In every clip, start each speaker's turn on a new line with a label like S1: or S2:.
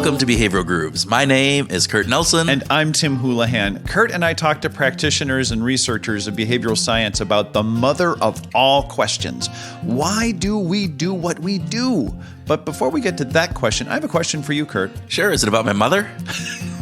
S1: Welcome to Behavioral Grooves. My name is Kurt Nelson.
S2: And I'm Tim Houlihan. Kurt and I talk to practitioners and researchers of behavioral science about the mother of all questions. Why do we do what we do? But before we get to that question, I have a question for you, Kurt.
S1: Sure. Is it about my mother?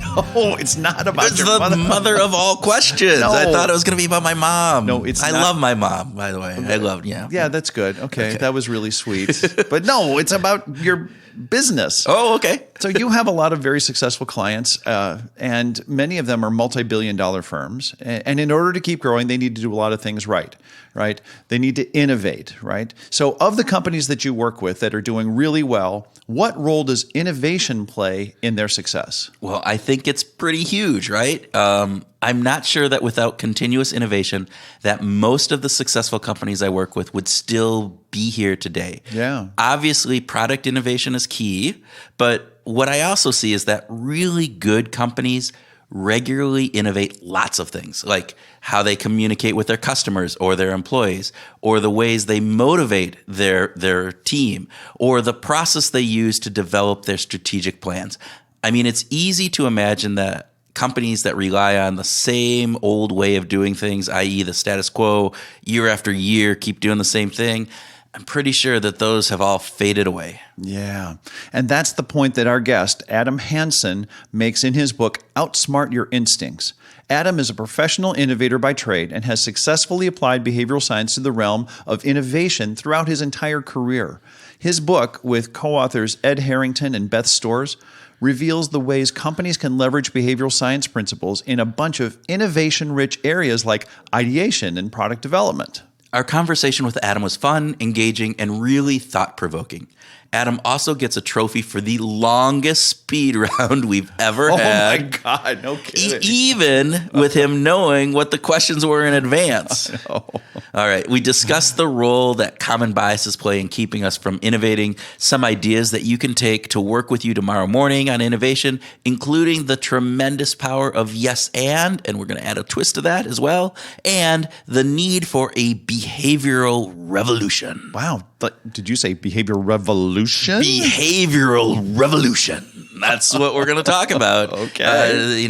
S2: No, it's not about
S1: it's
S2: your
S1: the
S2: mother.
S1: mother of all questions.
S2: No.
S1: I thought it was going to be about my mom.
S2: No, it's
S1: I
S2: not.
S1: love my mom, by the way. I love, yeah.
S2: Yeah, that's good. Okay, that was really sweet. But no, it's about your business.
S1: Oh, okay.
S2: So you have a lot of very successful clients, and many of them are multi-billion-dollar firms. And in order to keep growing, they need to do a lot of things right? They need to innovate, right? So of the companies that you work with that are doing really well, what role does innovation play in their success?
S1: Well, I think it's pretty huge, right? I'm not sure that without continuous innovation, that most of the successful companies I work with would still be here today.
S2: Yeah.
S1: Obviously, product innovation is key, but what I also see is that really good companies regularly innovate lots of things, like how they communicate with their customers or their employees, or the ways they motivate their team, or the process they use to develop their strategic plans. I mean, it's easy to imagine that companies that rely on the same old way of doing things, i.e. the status quo, year after year, keep doing the same thing, I'm pretty sure that those have all faded away.
S2: Yeah. And that's the point that our guest, Adam Hansen, makes in his book, Outsmart Your Instincts. Adam is a professional innovator by trade and has successfully applied behavioral science to the realm of innovation throughout his entire career. His book, with co-authors Ed Harrington and Beth Storrs, reveals the ways companies can leverage behavioral science principles in a bunch of innovation-rich areas like ideation and product development.
S1: Our conversation with Adam was fun, engaging, and really thought-provoking. Adam also gets a trophy for the longest speed round we've ever had.
S2: Oh my God, no kidding.
S1: Even with him knowing what the questions were in advance. All right, we discussed the role that common biases play in keeping us from innovating, some ideas that you can take to work with you tomorrow morning on innovation, including the tremendous power of yes and we're going to add a twist to that as well, and the need for a behavioral revolution.
S2: Wow. Did you say behavioral revolution?
S1: Behavioral revolution. That's what we're going to talk about.
S2: Okay.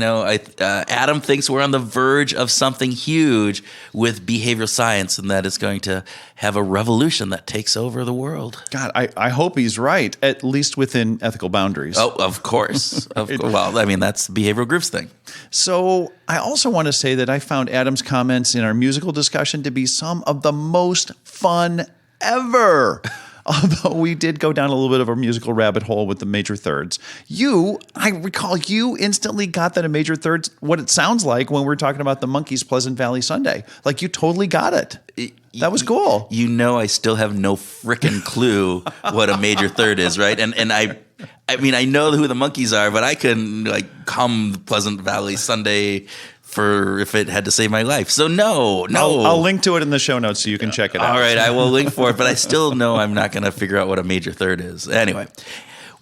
S1: Adam thinks we're on the verge of something huge with behavioral science, and that it's going to have a revolution that takes over the world.
S2: God, I hope he's right, at least within ethical boundaries.
S1: Oh, of course. Well, I mean, that's the behavioral groups thing.
S2: So I also want to say that I found Adam's comments in our musical discussion to be some of the most fun ever. Although we did go down a little bit of a musical rabbit hole with the major thirds. I recall you instantly got that a major thirds, what it sounds like when we're talking about the Monkees' Pleasant Valley Sunday. Like you totally got it. That was cool.
S1: You know, I still have no frickin' clue what a major third is, right? And I mean, I know who the Monkees are, but I couldn't hum Pleasant Valley Sunday for if it had to save my life. So no.
S2: I'll link to it in the show notes so you can check it out.
S1: All right, I will link for it, but I still know I'm not going to figure out what a major third is. Anyway,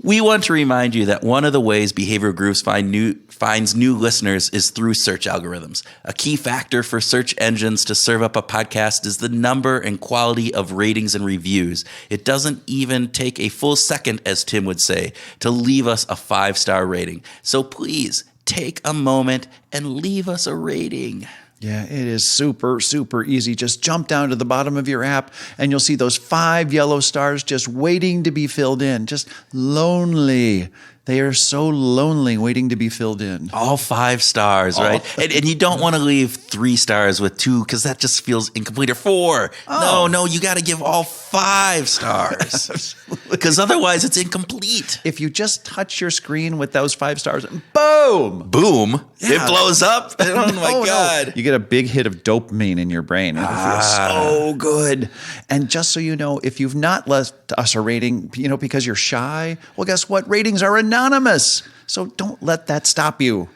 S1: we want to remind you that one of the ways Behavioral Grooves finds new listeners is through search algorithms. A key factor for search engines to serve up a podcast is the number and quality of ratings and reviews. It doesn't even take a full second, as Tim would say, to leave us a 5-star rating. So please, take a moment and leave us a rating.
S2: Yeah, it is super, super easy. Just jump down to the bottom of your app and you'll see those 5 yellow stars just waiting to be filled in. Just lonely. They are so lonely waiting to be filled in.
S1: All 5 stars, right? And you don't want to leave 3 stars with 2 because that just feels incomplete, or 4.
S2: Oh.
S1: No, you got to give all 5 stars because otherwise it's incomplete.
S2: If you just touch your screen with those 5 stars, boom!
S1: Boom.
S2: Yeah.
S1: It blows up. Oh my God.
S2: No. You get a big hit of dopamine in your brain. It feels so good. And just so you know, if you've not left us a rating, because you're shy, well, guess what? Ratings are anonymous. So don't let that stop you.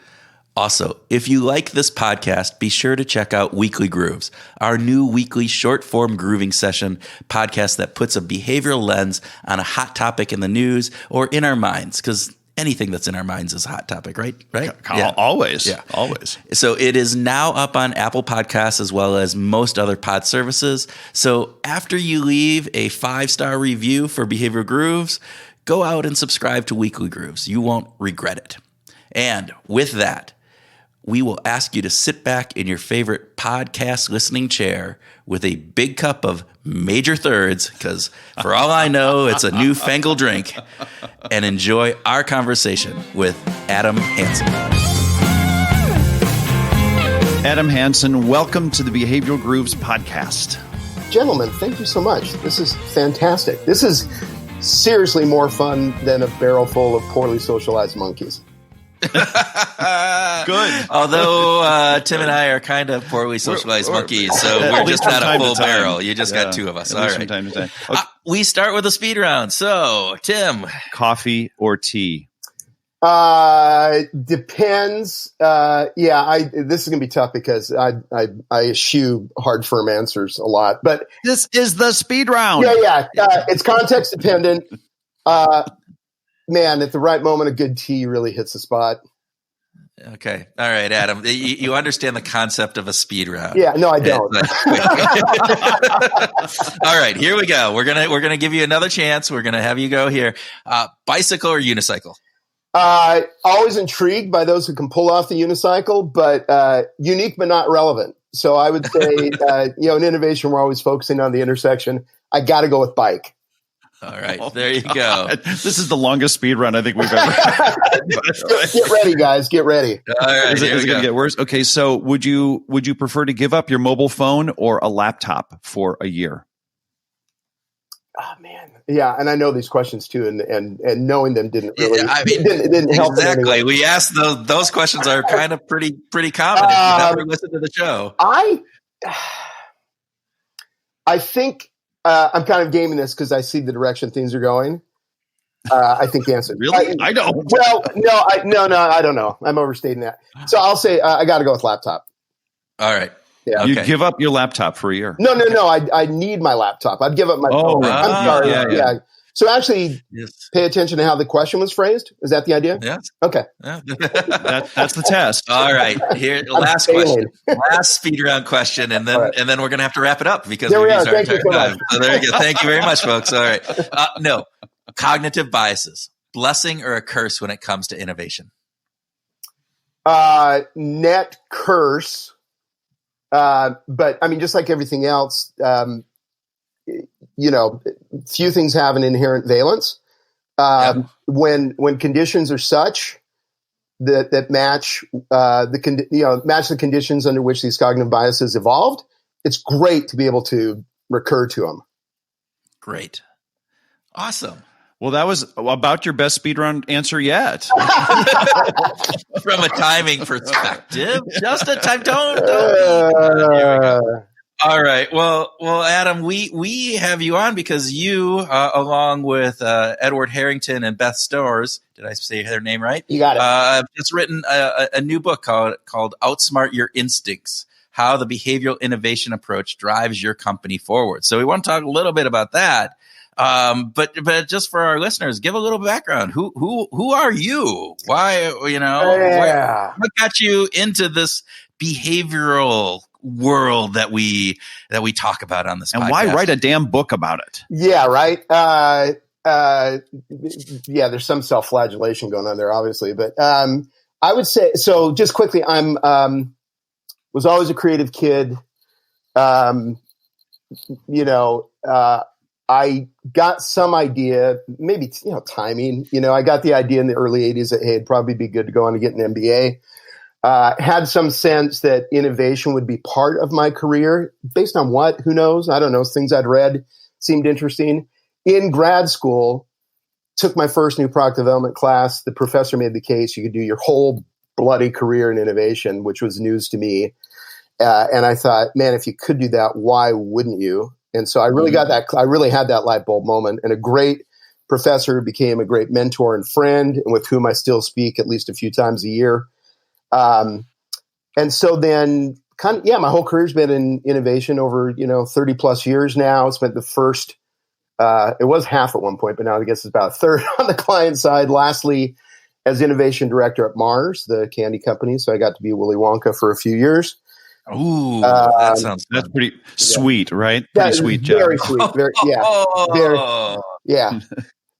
S1: Also, if you like this podcast, be sure to check out Weekly Grooves, our new weekly short-form grooving session podcast that puts a behavioral lens on a hot topic in the news or in our minds, because anything that's in our minds is a hot topic, right?
S2: Yeah. Always.
S1: Yeah.
S2: Always.
S1: So it is now up on Apple Podcasts as well as most other pod services. So after you leave a 5-star review for Behavioral Grooves, go out and subscribe to Weekly Grooves. You won't regret it. And with that, we will ask you to sit back in your favorite podcast listening chair with a big cup of Major Thirds, because for all I know, it's a newfangled drink, and enjoy our conversation with Adam Hansen.
S2: Adam Hansen, welcome to the Behavioral Grooves podcast.
S3: Gentlemen, thank you so much. This is fantastic. This is seriously more fun than a barrel full of poorly socialized monkeys.
S2: Good.
S1: Although Tim and I are kind of poorly socialized monkeys, so we're just not a full barrel. You just got two of us. All right. From time to time. Okay. We start with a speed round. So, Tim.
S2: Coffee or tea?
S3: Depends. This is going to be tough because I eschew hard, firm answers a lot. But
S2: this is the speed round.
S3: It's context dependent. Man, at the right moment, a good tea really hits the spot.
S1: Okay. All right, Adam. You understand the concept of a speed round.
S3: Yeah, no, I don't.
S1: All right, here we go. We're gonna give you another chance. We're gonna have you go here. Bicycle or unicycle?
S3: Always intrigued by those who can pull off the unicycle, but unique but not relevant. So I would say, in innovation, we're always focusing on the intersection. I got to go with bike.
S1: All right, there you go.
S2: This is the longest speed run I think we've ever had.
S3: Get ready, guys. Get ready.
S1: All right,
S2: is it going to get worse? Okay, so would you prefer to give up your mobile phone or a laptop for a year?
S3: Oh man, yeah, and I know these questions too, and knowing them didn't really it didn't help.
S1: Exactly, we asked those questions are kind of pretty common if you never listen to the show.
S3: I think. I'm kind of gaming this because I see the direction things are going. I think the answer.
S2: Really? I don't.
S3: Well, no, I don't know. I'm overstating that. So I'll say I got to go with laptop.
S1: All right.
S3: Yeah.
S2: You give up your laptop for a year.
S3: No. I need my laptop. I'd give up my phone. I'm sorry. Yeah. So actually, pay attention to how the question was phrased. Is that the idea?
S1: Yes.
S3: Okay.
S1: Yeah.
S2: That's the test.
S1: All right. Here, last question. Last speed round question, and then we're going to have to wrap it up because we've used our entire time. So there you go. Thank you very much, folks. All right. No. Cognitive biases. Blessing or a curse when it comes to innovation?
S3: Net curse. But I mean, just like everything else, few things have an inherent valence. When conditions are such that match match the conditions under which these cognitive biases evolved, it's great to be able to recur to them.
S1: Great, awesome.
S2: Well, that was about your best speed round answer yet.
S1: From a timing perspective, just a time. Don't. All right. Well, Adam, we have you on because you, along with Edward Harrington and Beth Stowers, did I say their name right?
S3: You got it.
S1: Have just written a new book called Outsmart Your Instincts: How the Behavioral Innovation Approach Drives Your Company Forward. So we want to talk a little bit about that. But just for our listeners, give a little background. Who are you? Why, what got you into this behavioral world that we talk about on this podcast?
S2: And why write a damn book about it?
S3: Yeah, right. There's some self-flagellation going on there, obviously, but I would say so. Just quickly, was always a creative kid. I got some idea, maybe, timing, I got the idea in the early 80s that, hey, it'd probably be good to go on and get an MBA. Had some sense that innovation would be part of my career based on what, who knows? I don't know. Things I'd read seemed interesting. In grad school, took my first new product development class. The professor made the case you could do your whole bloody career in innovation, which was news to me. And I thought, man, if you could do that, why wouldn't you? And so I really got that. I really had that light bulb moment, and a great professor who became a great mentor and friend, and with whom I still speak at least a few times a year. And so then my whole career's been in innovation over, 30 plus years now. Spent the first, it was half at one point, but now I guess it's about a third on the client side. Lastly, as innovation director at Mars, the candy company. So I got to be Willy Wonka for a few years.
S1: Ooh, that's
S2: pretty sweet, right? Pretty sweet job.
S3: Very sweet. Very, yeah.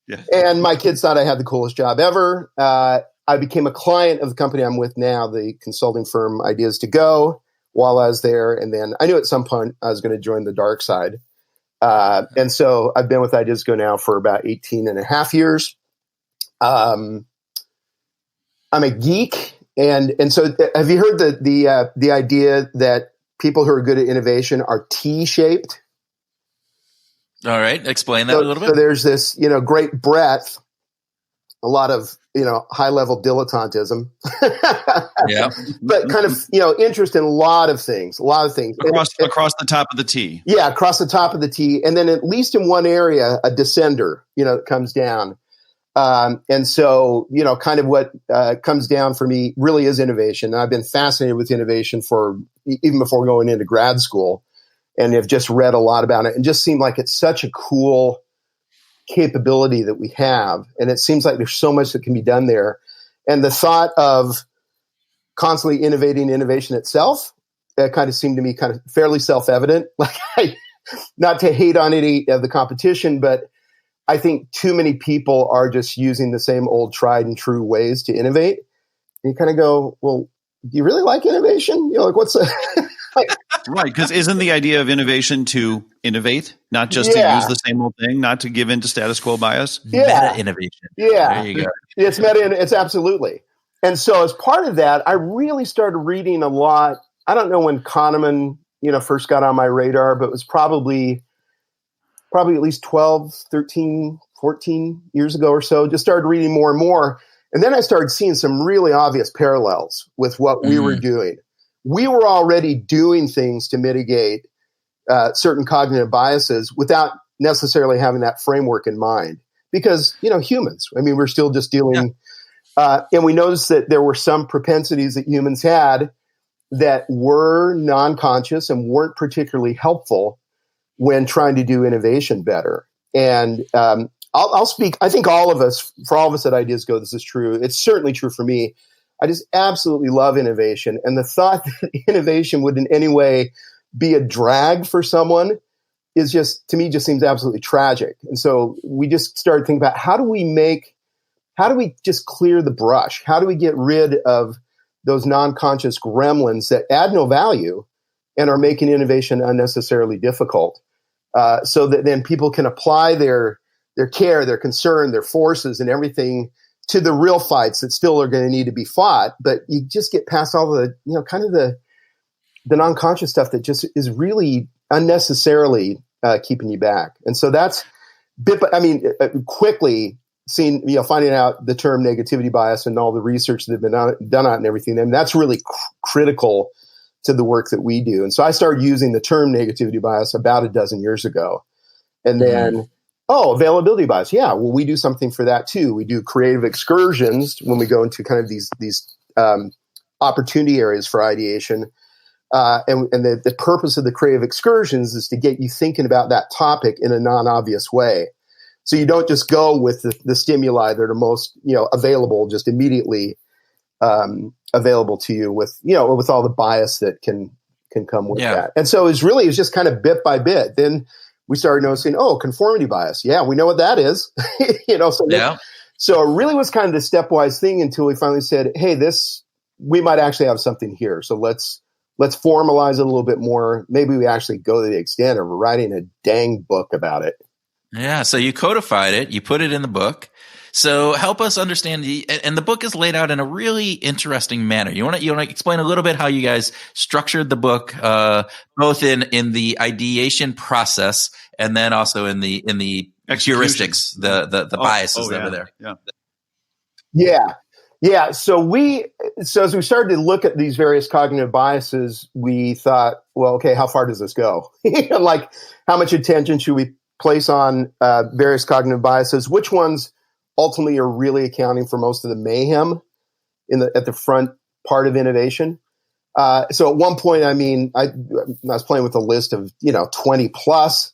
S2: Yeah.
S3: And my kids thought I had the coolest job ever. I became a client of the company I'm with now, the consulting firm Ideas to Go, while I was there. And then I knew at some point I was going to join the dark side. And so I've been with Ideas to Go now for about 18 and a half years. I'm a geek. And so have you heard the idea that people who are good at innovation are T-shaped?
S1: All right. Explain that a little bit.
S3: So there's this, great breadth, a lot of, high level dilettantism,
S1: Yeah.
S3: but kind of, interest in a lot of things.
S2: Across the top of the T.
S3: Yeah. Across the top of the T. And then at least in one area, a descender, that comes down. And so, kind of what comes down for me really is innovation. And I've been fascinated with innovation even before going into grad school, and have just read a lot about it and just seemed like it's such a cool capability that we have. And it seems like there's so much that can be done there. And the thought of constantly innovating innovation itself, that kind of seemed to me kind of fairly self-evident. Like, not to hate on any of the competition, but I think too many people are just using the same old tried and true ways to innovate. And you kind of go, well, do you really like innovation? What's the
S2: Right, because isn't the idea of innovation to innovate, not just to use the same old thing, not to give in to status quo bias?
S3: Yeah.
S1: Meta innovation.
S3: Yeah.
S1: There you go.
S3: It's meta. It's absolutely. And so as part of that, I really started reading a lot. I don't know when Kahneman, first got on my radar, but it was probably at least 12, 13, 14 years ago or so. Just started reading more and more. And then I started seeing some really obvious parallels with what we were doing. We were already doing things to mitigate certain cognitive biases without necessarily having that framework in mind. Because, humans, we're still just dealing. And we noticed that there were some propensities that humans had that were non-conscious and weren't particularly helpful when trying to do innovation better. And I'll speak, I think for all of us at Ideas Go, this is true. It's certainly true for me. I just absolutely love innovation. And the thought that innovation would in any way be a drag for someone is to me, seems absolutely tragic. And so we just started thinking about how do we just clear the brush? How do we get rid of those non-conscious gremlins that add no value and are making innovation unnecessarily difficult? So that then people can apply their care, their concern, their forces and everything to the real fights that still are going to need to be fought. But you just get past all the, kind of the non-conscious stuff that just is really unnecessarily keeping you back. And so that's quickly finding out the term negativity bias and all the research that have been done on it and everything. And that's really critical to the work that we do. And so I started using the term negativity bias about a dozen years ago. And then, availability bias. Yeah, well, we do something for that too. We do creative excursions when we go into kind of these opportunity areas for ideation. And the purpose of the creative excursions is to get you thinking about that topic in a non-obvious way. So you don't just go with the stimuli that are most, available, just immediately available to you with all the bias that can come with that. And so it's just kind of bit by bit. Then we started noticing, conformity bias. Yeah, we know what that is. So it really was kind of the stepwise thing until we finally said, hey, we might actually have something here. So let's formalize it a little bit more. Maybe we actually go to the extent of writing a dang book about it.
S1: Yeah. So you codified it, you put it in the book. So help us understand and the book is laid out in a really interesting manner. You want to explain a little bit how you guys structured the book, both in the ideation process and then also in the heuristics, the biases that are there.
S3: Yeah. So as we started to look at these various cognitive biases, we thought, well, okay, how far does this go? Like, how much attention should we place on various cognitive biases? Which ones ultimately are really accounting for most of the mayhem at the front part of innovation? So at one point, I was playing with a list of 20 plus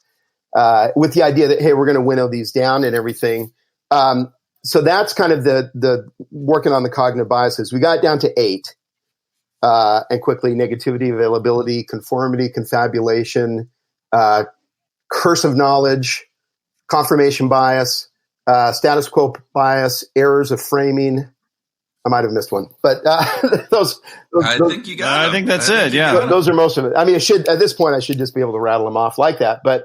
S3: with the idea that, hey, we're going to winnow these down and everything. So that's kind of the working on the cognitive biases. We got down to 8, and quickly: negativity, availability, conformity, confabulation, curse of knowledge, confirmation bias, status quo bias, errors of framing. I might have missed one, but those
S1: I think you got.
S2: I think that's it. Yeah,
S3: those are most of it. I mean, at this point, I should just be able to rattle them off like that. But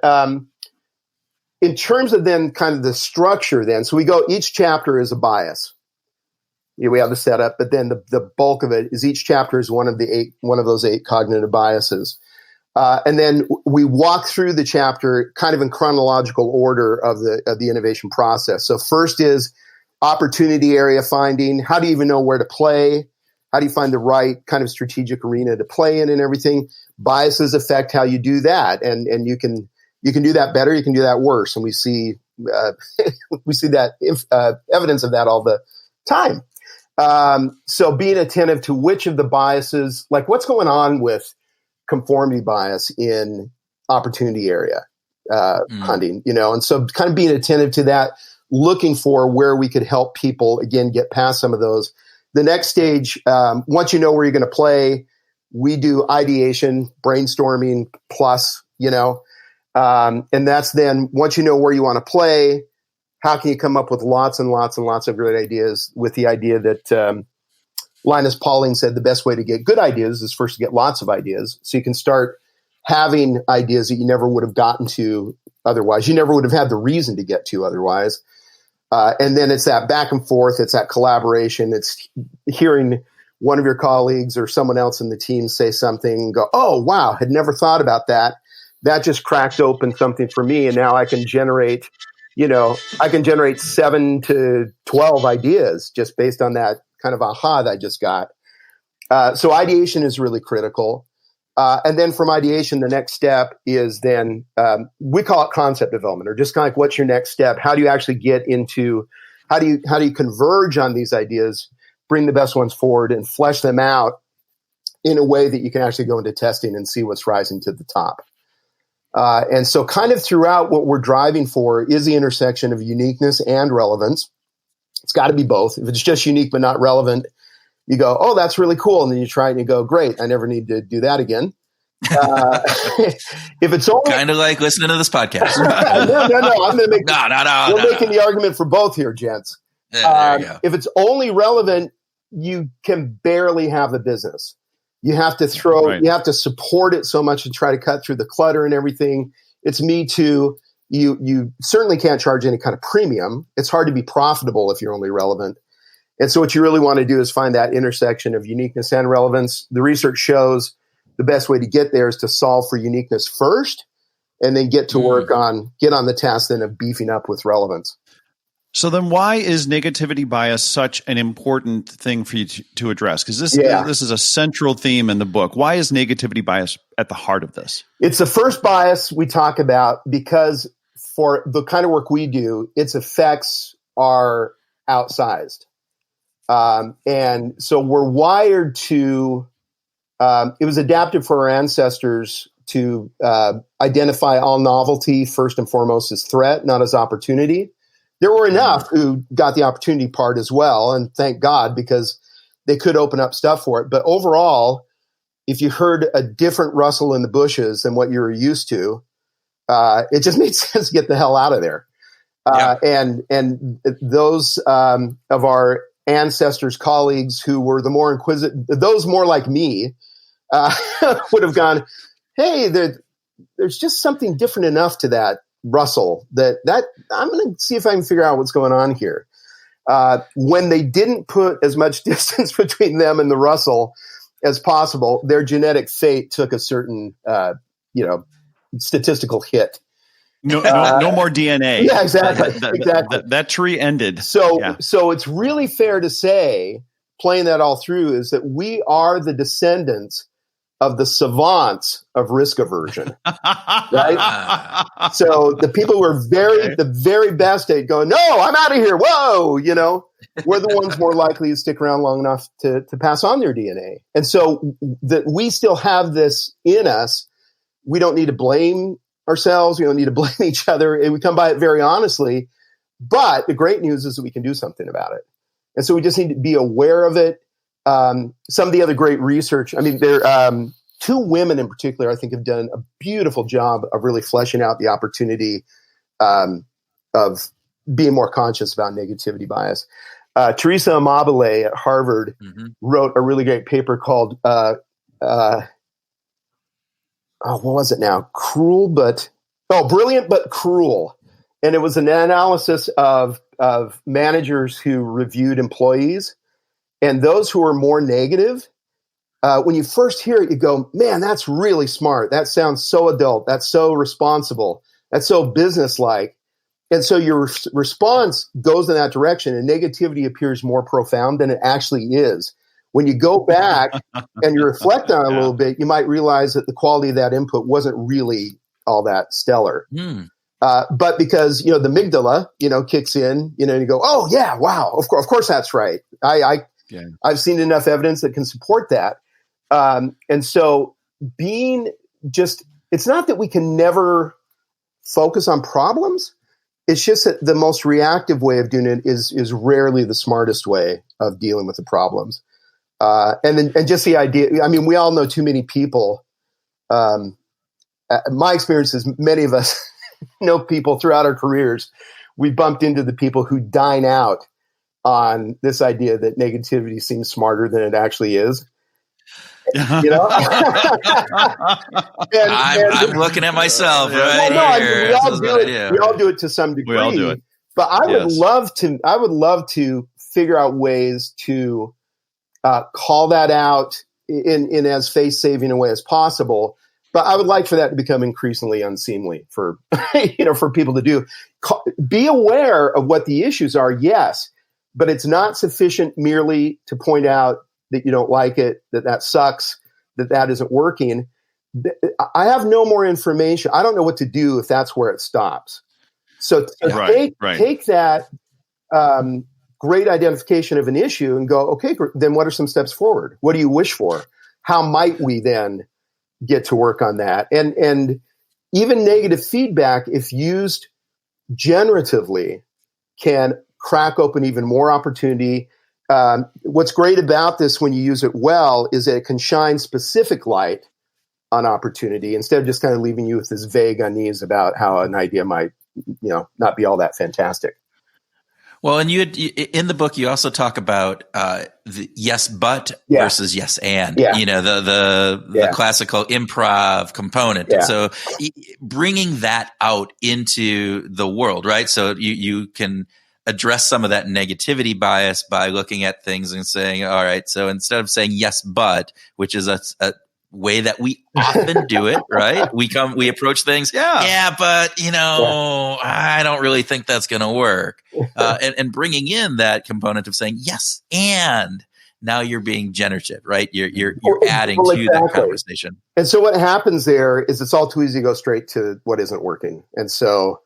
S3: in terms of then kind of the structure, then so we go. Each chapter is a bias. We have the setup, but then the bulk of it is each chapter is one of those 8 cognitive biases. And then we walk through the chapter kind of in chronological order of the innovation process. So first is opportunity area finding. How do you even know where to play? How do you find the right kind of strategic arena to play in and everything? Biases affect how you do that. And you can do that better. You can do that worse. And we see that evidence of that all the time. So being attentive to which of the biases, like what's going on with conformity bias in opportunity area hunting, and so kind of being attentive to that, looking for where we could help people, again, get past some of those. The next stage, once you know where you're going to play, we do ideation, brainstorming plus, and that's then once you know where you want to play, how can you come up with lots and lots and lots of great ideas with the idea that Linus Pauling said the best way to get good ideas is first to get lots of ideas. So you can start having ideas that you never would have gotten to otherwise. You never would have had the reason to get to otherwise. And then it's that back and forth. It's that collaboration. It's hearing one of your colleagues or someone else in the team say something and go, oh, wow, had never thought about that. That just cracked open something for me. And now I can generate 7 to 12 ideas just based on that kind of aha that I just got. So ideation is really critical. And then from ideation, the next step is then we call it concept development, or just kind of like what's your next step? How do you actually get into how do you converge on these ideas, bring the best ones forward, and flesh them out in a way that you can actually go into testing and see what's rising to the top. And so kind of throughout, what we're driving for is the intersection of uniqueness and relevance. It's got to be both. If it's just unique but not relevant, you go, oh, that's really cool. And then you try it and you go, great, I never need to do that again. If it's only
S1: kind of like listening to this podcast.
S3: no, I'm going to make we're making the argument for both here, gents.
S1: Yeah, there you go.
S3: If it's only relevant, you can barely have a business. You have to you have to support it so much to try to cut through the clutter and everything. It's me too. You certainly can't charge any kind of premium. It's hard to be profitable if you're only relevant. And so what you really want to do is find that intersection of uniqueness and relevance. The research shows the best way to get there is to solve for uniqueness first, and then get to work get on the task then of beefing up with relevance.
S2: So then why is negativity bias such an important thing for you to address? Because this is a central theme in the book. Why is negativity bias at the heart of this? It's
S3: the first bias we talk about because for the kind of work we do, its effects are outsized. And so we're wired to, it was adapted for our ancestors to identify all novelty first and foremost as threat, not as opportunity. There were enough who got the opportunity part as well, and thank God, because they could open up stuff for it. But overall, if you heard a different rustle in the bushes than what you were used to, it just made sense to get the hell out of there. And those of our ancestors, colleagues who were the more inquisitive, those more like me, would have gone, hey, there's just something different enough to that rustle that I'm going to see if I can figure out what's going on here. When they didn't put as much distance between them and the rustle as possible, their genetic fate took a certain, statistical hit.
S2: No more DNA.
S3: Yeah, exactly.
S2: That tree ended.
S3: So it's really fair to say, playing that all through, is that we are the descendants of the savants of risk aversion, right? So the people who are the very best at going, no, I'm out of here. Whoa, we're the ones more likely to stick around long enough to pass on their DNA. And so that we still have this in us. We don't need to blame ourselves. We don't need to blame each other. And we come by it very honestly. But the great news is that we can do something about it. And so we just need to be aware of it. Some of the other great research, there two women in particular, I think, have done a beautiful job of really fleshing out the opportunity of being more conscious about negativity bias. Teresa Amabile at Harvard wrote a really great paper called, what was it now? Brilliant but cruel. And it was an analysis of managers who reviewed employees, and those who were more negative. When you first hear it, you go, man, that's really smart. That sounds so adult. That's so responsible. That's so businesslike. And so your response goes in that direction, and negativity appears more profound than it actually is. When you go back and you reflect on it a little bit, you might realize that the quality of that input wasn't really all that stellar. But because, the amygdala, kicks in, and you go, oh yeah, wow, of course that's right. I've seen enough evidence that can support that. And so it's not that we can never focus on problems. It's just that the most reactive way of doing it is rarely the smartest way of dealing with the problems. And just the idea, I mean, we all know too many people. My experience is many of us know people throughout our careers. We bumped into the people who dine out on this idea that negativity seems smarter than it actually is. I'm
S1: looking at myself right
S3: here. We all do it to some degree.
S2: We all do it.
S3: But I would love to figure out ways to call that out in as face-saving a way as possible. But I would like for that to become increasingly unseemly for for people to do. Be aware of what the issues are, yes, but it's not sufficient merely to point out that you don't like it, that sucks, that isn't working. I have no more information. I don't know what to do if that's where it stops. So take that great identification of an issue and go, okay, then what are some steps forward? What do you wish for? How might we then get to work on that? And even negative feedback, if used generatively, can crack open even more opportunity. What's great about this when you use it well is that it can shine specific light on opportunity instead of just kind of leaving you with this vague unease about how an idea might, not be all that fantastic.
S1: Well, and in the book, you also talk about the yes, but versus yes, and, the classical improv component. Yeah. So bringing that out into the world, right? So you can address some of that negativity bias by looking at things and saying, all right, so instead of saying yes, but, which is a way that we often do it, right? We approach things, but I don't really think that's going to work. And bringing in that component of saying yes, and now you're being generative, right? You're adding to that conversation.
S3: And so what happens there is it's all too easy to go straight to what isn't working. And so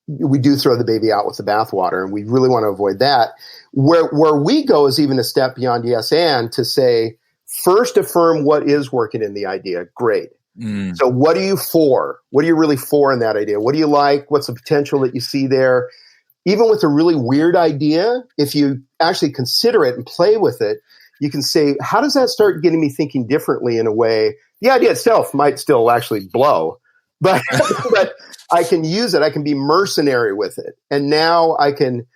S3: we do throw the baby out with the bathwater, and we really want to avoid that. Where we go is even a step beyond yes and to say, first affirm what is working in the idea. Great. So what are you for? What are you really for in that idea? What do you like? What's the potential that you see there? Even with a really weird idea, if you actually consider it and play with it, you can say, how does that start getting me thinking differently in a way? The idea itself might still actually blow, but I can use it. I can be mercenary with it. And now I can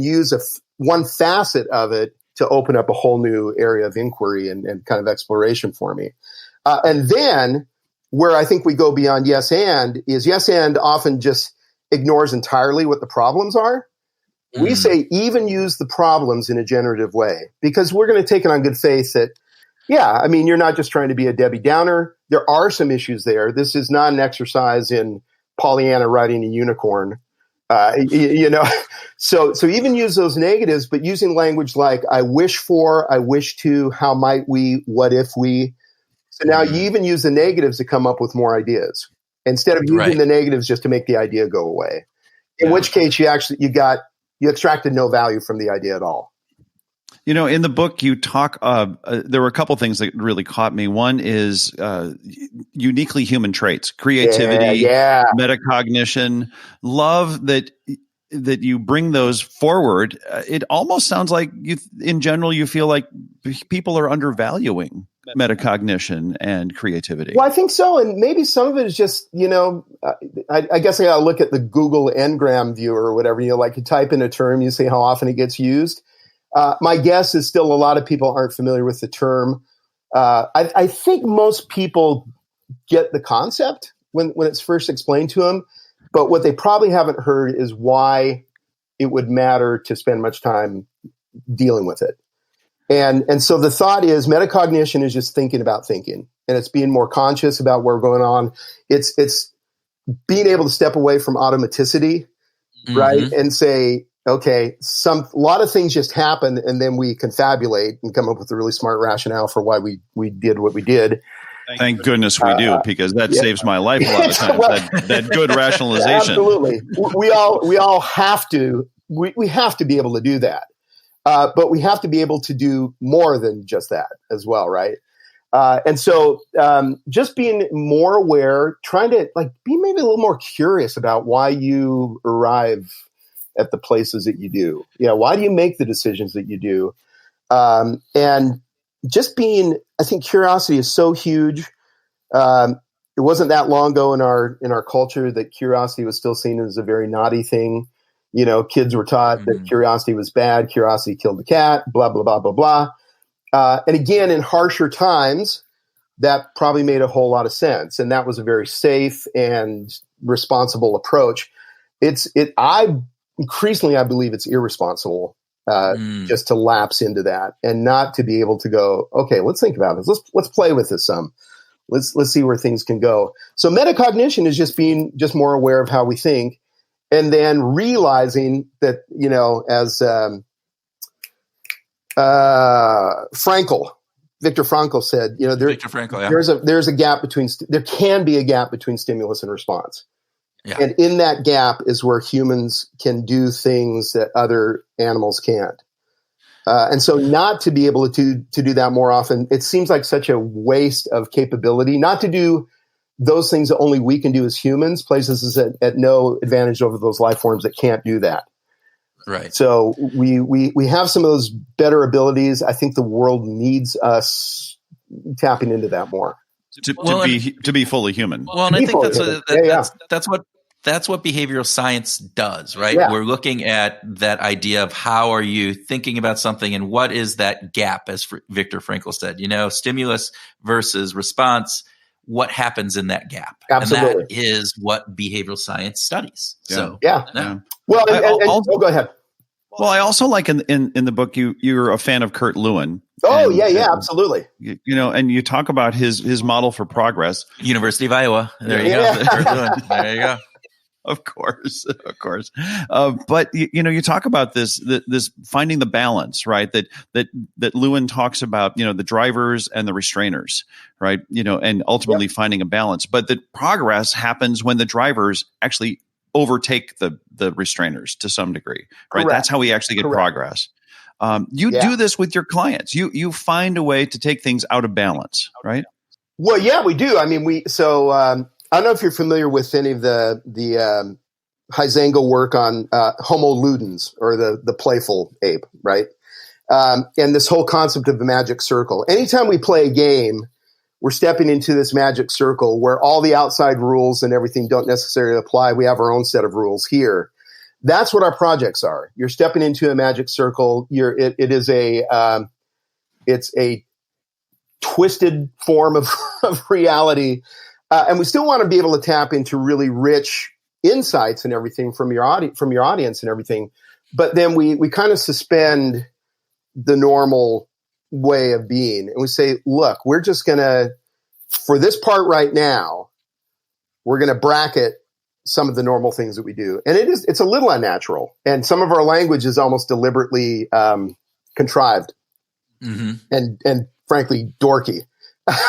S3: use one facet of it to open up a whole new area of inquiry and kind of exploration for me. And then where I think we go beyond yes and is yes and often just ignores entirely what the problems are. We say even use the problems in a generative way, because we're going to take it on good faith that, you're not just trying to be a Debbie Downer. There are some issues there. This is not an exercise in Pollyanna riding a unicorn. So even use those negatives, but using language like I wish for, I wish to, how might we, what if we. So now you even use the negatives to come up with more ideas instead of using the negatives just to make the idea go away. In which case you extracted no value from the idea at all.
S2: In the book, you talk, there were a couple things that really caught me. One is uniquely human traits, creativity, metacognition, love that you bring those forward. It almost sounds like in general, you feel like people are undervaluing metacognition and creativity?
S3: Well, I think so. And maybe some of it is just, I guess I got to look at the Google Ngram viewer or whatever, like you type in a term, you see how often it gets used. My guess is still a lot of people aren't familiar with the term. I think most people get the concept when it's first explained to them, but what they probably haven't heard is why it would matter to spend much time dealing with it. And so the thought is metacognition is just thinking about thinking, and it's being more conscious about what's going on. It's being able to step away from automaticity, right? And say, okay, a lot of things just happen, and then we confabulate and come up with a really smart rationale for why we did what we did.
S2: Thank goodness we do, because that saves my life a lot of times. Well, that good rationalization.
S3: Absolutely, we all have to. We have to be able to do that, but we have to be able to do more than just that as well, right? And so, just being more aware, trying to be maybe a little more curious about why you arrive at the places that you do. Why do you make the decisions that you do? And just being, I think curiosity is so huge. It wasn't that long ago in our culture that curiosity was still seen as a very naughty thing. Kids were taught that curiosity was bad. Curiosity killed the cat, blah, blah, blah, blah, blah. And again, in harsher times, that probably made a whole lot of sense. And that was a very safe and responsible approach. Increasingly, I believe it's irresponsible just to lapse into that and not to be able to go, okay, let's think about this. Let's play with this some. Let's see where things can go. So metacognition is just being just more aware of how we think, and then realizing that, as Viktor Frankl said, there's a gap there can be a gap between stimulus and response. Yeah. And in that gap is where humans can do things that other animals can't. And so not to be able to do that more often, it seems like such a waste of capability, not to do those things that only we can do as humans, places is at no advantage over those life forms that can't do that.
S1: Right.
S3: So we have some of those better abilities. I think the world needs us tapping into that more.
S2: To be fully human.
S1: Well, and I think that's what behavioral science does, right?
S3: Yeah.
S1: We're looking at that idea of how are you thinking about something and what is that gap, as Viktor Frankl said, stimulus versus response, what happens in that gap?
S3: Absolutely.
S1: And that is what behavioral science studies.
S2: Yeah.
S1: So,
S3: yeah. Well, go ahead.
S2: Well, I also like in the book, you're a fan of Kurt Lewin.
S3: Oh, yeah, absolutely.
S2: And you talk about his model for progress.
S1: University of Iowa. There you go. There you go.
S2: Of course. But you talk about this finding the balance, right? That Lewin talks about, the drivers and the restrainers, right? And ultimately finding a balance. But the progress happens when the drivers actually overtake the restrainers to some degree, right? Correct. That's how we actually get progress. You do this with your clients. You find a way to take things out of balance, right?
S3: Well, yeah, we do. I mean, I don't know if you're familiar with any of the Huizenga work on Homo ludens, or the playful ape, right? And this whole concept of the magic circle. Anytime we play a game, we're stepping into this magic circle where all the outside rules and everything don't necessarily apply. We have our own set of rules here. That's what our projects are. You're stepping into a magic circle. It's a twisted form of reality. And we still want to be able to tap into really rich insights and everything from your audience and everything. But then we kind of suspend the normal way of being. And we say, look, we're just going to, for this part right now, we're going to bracket some of the normal things that we do. And it's a little unnatural. And some of our language is almost deliberately contrived and frankly dorky.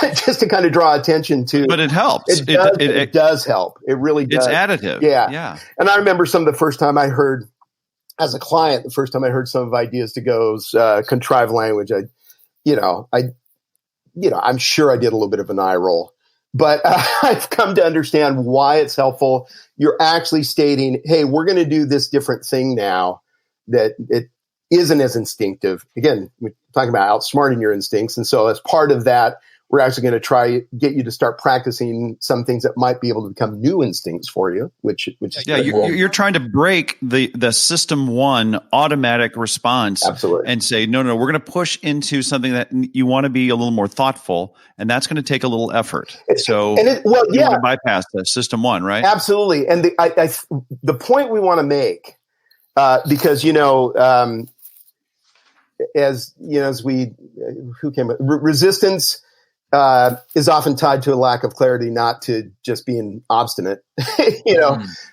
S3: Just to kind of draw attention to.
S2: But it helps.
S3: It does help. It really does.
S2: It's additive.
S3: Yeah. And I remember some of the first time I heard, as a client, some of Ideas to Go's contrived language, I'm sure I did a little bit of an eye roll. But I've come to understand why it's helpful. You're actually stating, hey, we're going to do this different thing now that it isn't as instinctive. Again, we talking about outsmarting your instincts. And so as part of that, we're actually going to try get you to start practicing some things that might be able to become new instincts for you, which is
S2: you're trying to break the system one automatic response.
S3: Absolutely.
S2: And say, no, we're going to push into something that you want to be a little more thoughtful, and that's going to take a little effort. So you want to bypass the system one, right?
S3: Absolutely. And the point we want to make, because, resistance is often tied to a lack of clarity, not to just being obstinate,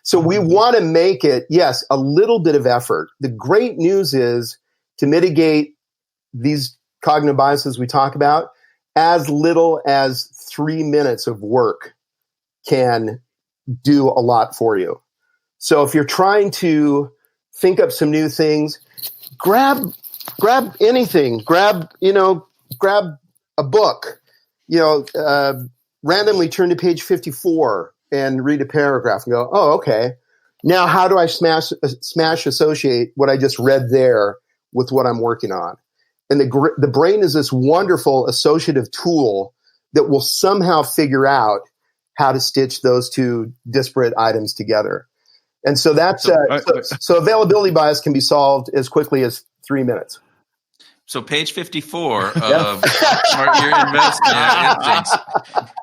S3: So we want to make it, yes, a little bit of effort. The great news is to mitigate these cognitive biases we talk about, as little as 3 minutes of work can do a lot for you. So if you're trying to think up some new things, grab anything, grab a book, randomly turn to page 54 and read a paragraph and go, oh, okay. Now, how do I smash associate what I just read there with what I'm working on? And the brain is this wonderful associative tool that will somehow figure out how to stitch those two disparate items together. And so that's so availability bias can be solved as quickly as 3 minutes.
S1: So page 54 of Outsmart Your Instincts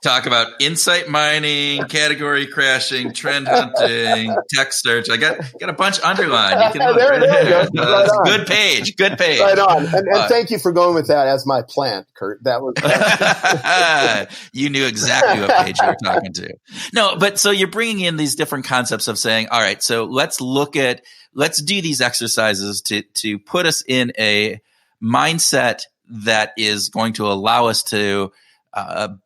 S1: talk about insight mining, category crashing, trend hunting, text search. I got a bunch underlined. You can
S3: there you go. Right
S1: Good page.
S3: Right on. And thank you for going with that as my plant, Kurt. That was
S1: you knew exactly what page you were talking to. No, but so you're bringing in these different concepts of saying, all right, so let's do these exercises to put us in a mindset that is going to allow us to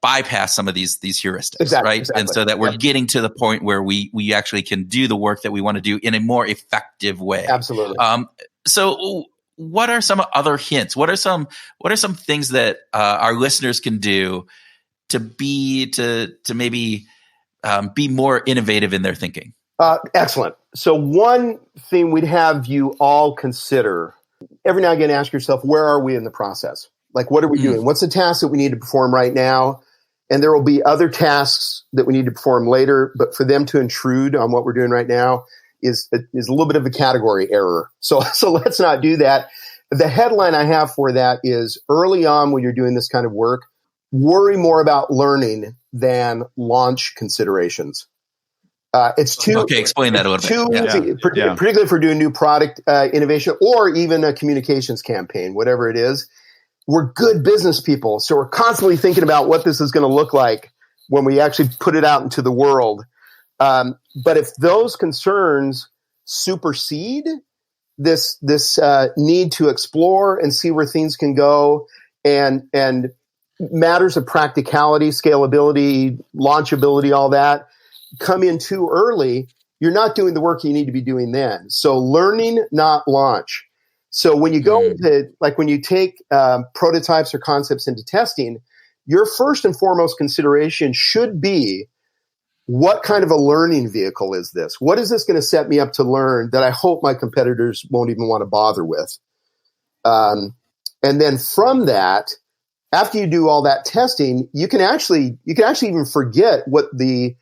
S1: bypass some of these heuristics, right? Exactly. And so that we're getting to the point where we actually can do the work that we want to do in a more effective way.
S3: Absolutely.
S1: So what are some other hints? What are some things that our listeners can do to maybe be more innovative in their thinking?
S3: Excellent. So one thing we'd have you all consider, every now and again, ask yourself, where are we in the process? Like, what are we doing? What's the task that we need to perform right now? And there will be other tasks that we need to perform later, but for them to intrude on what we're doing right now is a little bit of a category error. So let's not do that. The headline I have for that is, early on when you're doing this kind of work, worry more about learning than launch considerations. It's too
S1: okay. Explain that a little bit.
S3: Easy, particularly if we're doing new product innovation or even a communications campaign, whatever it is. We're good business people, so we're constantly thinking about what this is going to look like when we actually put it out into the world. But if those concerns supersede this need to explore and see where things can go, and matters of practicality, scalability, launchability, all that, come in too early, you're not doing the work you need to be doing then. So learning, not launch. So when you go when you take prototypes or concepts into testing, your first and foremost consideration should be, what kind of a learning vehicle is this? What is this going to set me up to learn that I hope my competitors won't even want to bother with? And then from that, after you do all that testing, you can actually even forget what the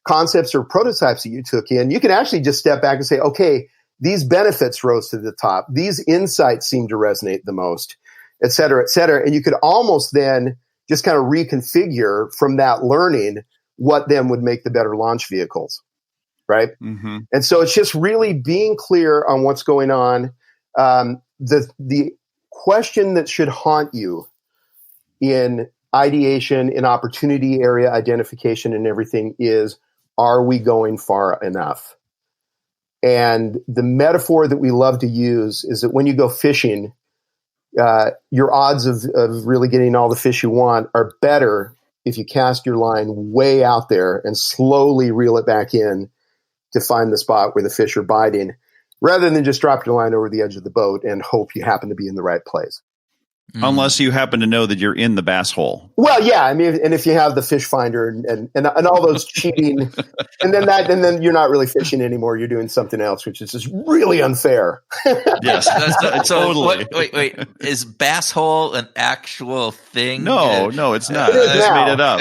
S3: concepts or prototypes that you took in. You can actually just step back and say, okay, these benefits rose to the top. These insights seem to resonate the most, et cetera, et cetera. And you could almost then just kind of reconfigure from that learning what then would make the better launch vehicles, right? Mm-hmm. And so it's just really being clear on what's going on. The question that should haunt you in ideation, in opportunity area identification and everything is, are we going far enough? And the metaphor that we love to use is that when you go fishing, your odds of really getting all the fish you want are better if you cast your line way out there and slowly reel it back in to find the spot where the fish are biting, rather than just drop your line over the edge of the boat and hope you happen to be in the right place.
S2: Unless you happen to know that you're in the bass hole.
S3: Well, yeah, I mean, and if you have the fish finder and all those cheating, and then you're not really fishing anymore. You're doing something else, which is just really unfair.
S2: Yes, totally.
S1: Wait. Is bass hole an actual thing?
S2: No, it's not. I just made it up.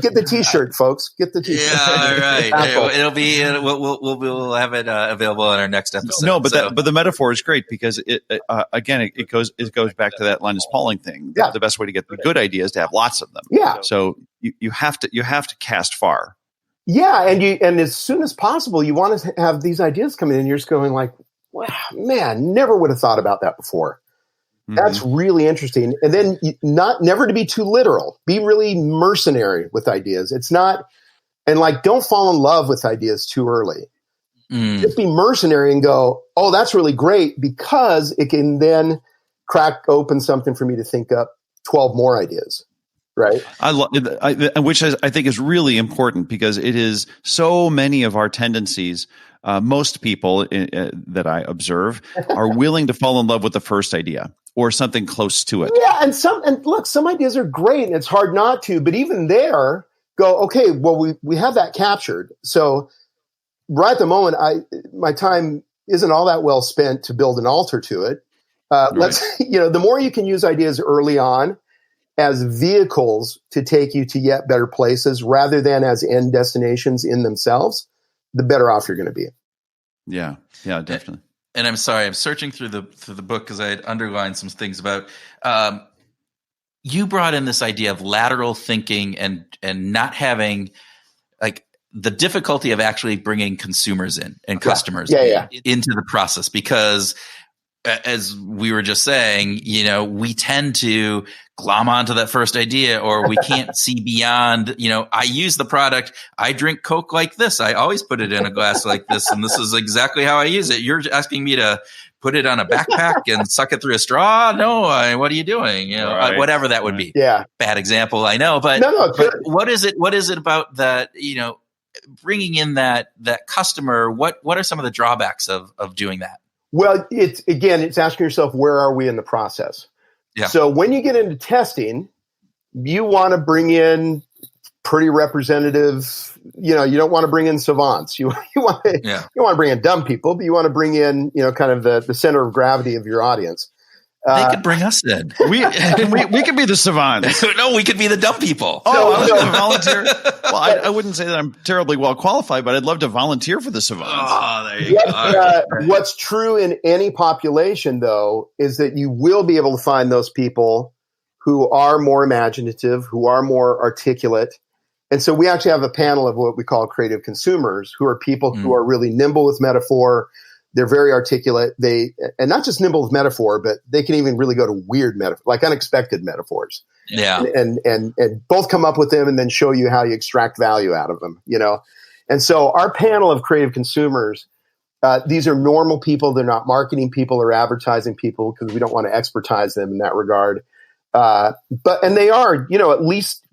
S3: Get the T-shirt, folks. Get the T-shirt.
S1: Yeah, all right. It'll be. We'll have it available on our next episode.
S2: No, but the metaphor is great because it goes back to that Linus Pauling thing.
S3: Yeah.
S2: The best way to get the good ideas is to have lots of them.
S3: Yeah.
S2: So you have to cast far.
S3: Yeah, and as soon as possible, you want to have these ideas come in, and you're just going like, wow, man, never would have thought about that before. Mm-hmm. That's really interesting. And then never to be too literal. Be really mercenary with ideas. It's not, and like, don't fall in love with ideas too early. Just be mercenary and go, oh, that's really great, because it can then crack open something for me to think up 12 more ideas. Right.
S2: Which I think is really important, because it is so many of our tendencies. Most people that I observe are willing to fall in love with the first idea or something close to it.
S3: Yeah. And look, some ideas are great and it's hard not to, but even there go, okay, well, we have that captured. So right at the moment, my time isn't all that well spent to build an altar to it. The more you can use ideas early on as vehicles to take you to yet better places rather than as end destinations in themselves, the better off you're going to be.
S2: Yeah, definitely.
S1: And I'm sorry, I'm searching through the book because I had underlined some things about. You brought in this idea of lateral thinking and not having like the difficulty of actually bringing consumers in and customers into the process, because as we were just saying, we tend to glom onto that first idea, or we can't see beyond, I use the product. I drink Coke like this. I always put it in a glass like this. And this is exactly how I use it. You're asking me to put it on a backpack and suck it through a straw? No, what are you doing? Whatever that would be.
S3: Yeah.
S1: Bad example, I know. But, but what is it about that, bringing in that customer? What are some of the drawbacks of doing that?
S3: Well, it's asking yourself, where are we in the process? Yeah. So when you get into testing, you want to bring in pretty representative, you don't want to bring in savants. You want to bring in dumb people, but you want to bring in, kind of the center of gravity of your audience.
S1: They could bring us in.
S2: We could be the savants.
S1: No, we could be the dumb people.
S2: Oh, I was going to volunteer. Well, I wouldn't say that I'm terribly well qualified, but I'd love to volunteer for the savants.
S1: Oh, there you go.
S3: What's true in any population, though, is that you will be able to find those people who are more imaginative, who are more articulate. And so we actually have a panel of what we call creative consumers, who are people who are really nimble with metaphor. They're very articulate. And not just nimble with metaphor, but they can even really go to weird metaphor, like unexpected metaphors.
S1: Yeah.
S3: And both come up with them and then show you how you extract value out of them, And so our panel of creative consumers, these are normal people. They're not marketing people or advertising people, because we don't want to expertise them in that regard. And they are, at least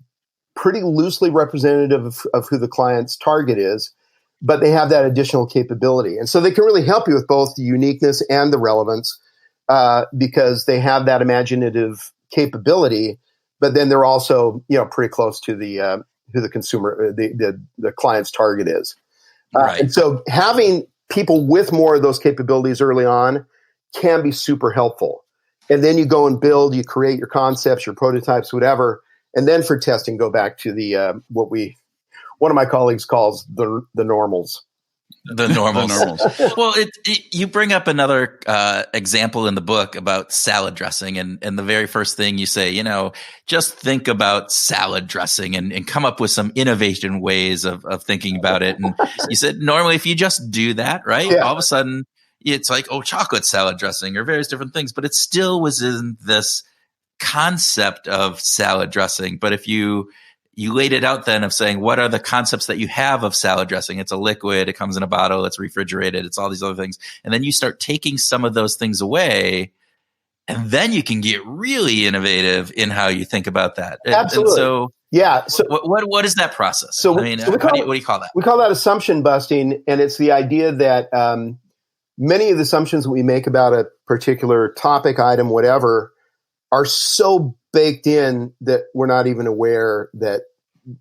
S3: pretty loosely representative of who the client's target is. But they have that additional capability. And so they can really help you with both the uniqueness and the relevance, because they have that imaginative capability, but then they're also, pretty close to who the consumer, the client's target is.
S1: Right.
S3: And so having people with more of those capabilities early on can be super helpful. And then you go and build, you create your concepts, your prototypes, whatever. And then for testing, go back to one of my colleagues calls the normals.
S1: The normals. Well, you bring up another example in the book about salad dressing, and the very first thing you say, just think about salad dressing and come up with some innovation ways of thinking about it. And you said normally if you just do that, right, all of a sudden it's like, chocolate salad dressing or various different things, but it still was in this concept of salad dressing. But if you laid it out then of saying, what are the concepts that you have of salad dressing? It's a liquid. It comes in a bottle. It's refrigerated. It's all these other things. And then you start taking some of those things away, and then you can get really innovative in how you think about that.
S3: Absolutely.
S1: And so,
S3: So
S1: what is that process?
S3: So
S1: what do you call that?
S3: We call that assumption busting. And it's the idea that many of the assumptions that we make about a particular topic, item, whatever, are so baked in that we're not even aware that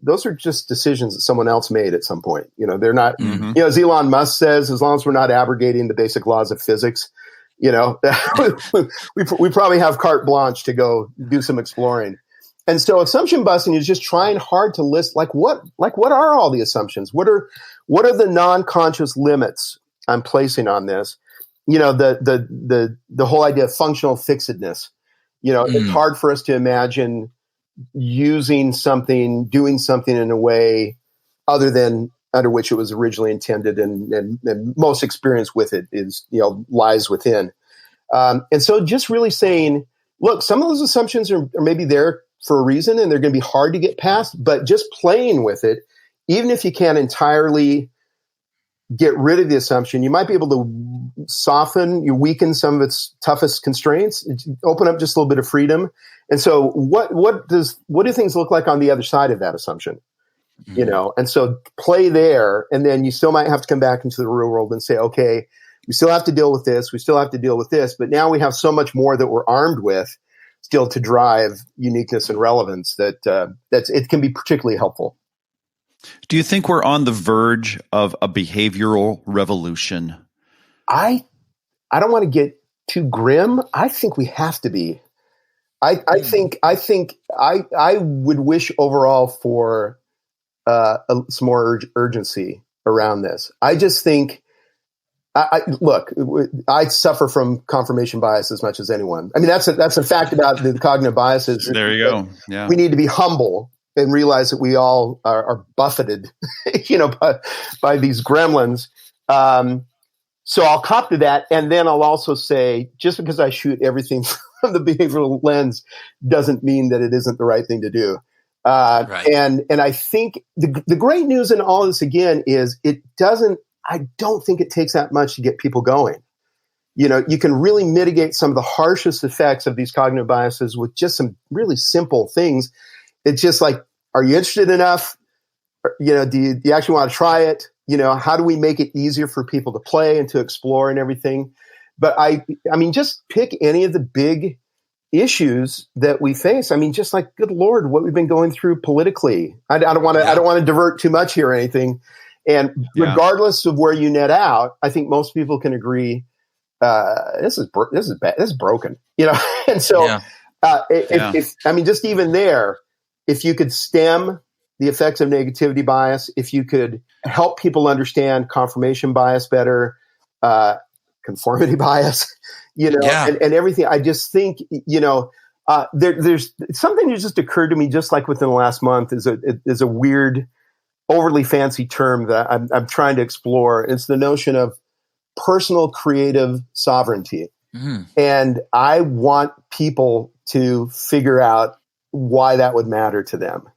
S3: those are just decisions that someone else made at some point. They're not, as Elon Musk says, as long as we're not abrogating the basic laws of physics, we probably have carte blanche to go do some exploring. And so assumption busting is just trying hard to list, what are all the assumptions? What are the non-conscious limits I'm placing on this? The whole idea of functional fixedness. It's hard for us to imagine using something, doing something in a way other than under which it was originally intended, and most experience with it is, lies within. And so just really saying, look, some of those assumptions are maybe there for a reason, and they're going to be hard to get past, but just playing with it, even if you can't entirely get rid of the assumption, you might be able to weaken some of its toughest constraints, open up just a little bit of freedom. And so what do things look like on the other side of that assumption? And so play there, and then you still might have to come back into the real world and say, okay, we still have to deal with this. We still have to deal with this, but now we have so much more that we're armed with still to drive uniqueness and relevance that it can be particularly helpful.
S2: Do you think we're on the verge of a behavioral revolution?
S3: I don't want to get too grim. I think we have to be. I think I would wish overall for some more urgency around this. I just think, look, I suffer from confirmation bias as much as anyone. I mean, that's a fact about the cognitive biases.
S2: There you go. Yeah.
S3: We need to be humble and realize that we all are buffeted, by these gremlins. So I'll cop to that. And then I'll also say, just because I shoot everything from the behavioral lens doesn't mean that it isn't the right thing to do. Right. And I think the great news in all of this, again, is I don't think it takes that much to get people going. You can really mitigate some of the harshest effects of these cognitive biases with just some really simple things. It's just like, are you interested enough? Do you actually want to try it? How do we make it easier for people to play and to explore and everything? But I mean, just pick any of the big issues that we face. I mean, just like, good Lord, what we've been going through politically. I don't want to divert too much here or anything. And regardless of where you net out, I think most people can agree, this is bad. This is broken, And so, just even there, if you could stem the effects of negativity bias, if you could help people understand confirmation bias better, conformity bias, and everything, I just think, there's something that just occurred to me just like within the last month is a weird, overly fancy term that I'm trying to explore. It's the notion of personal creative sovereignty. Mm-hmm. And I want people to figure out why that would matter to them.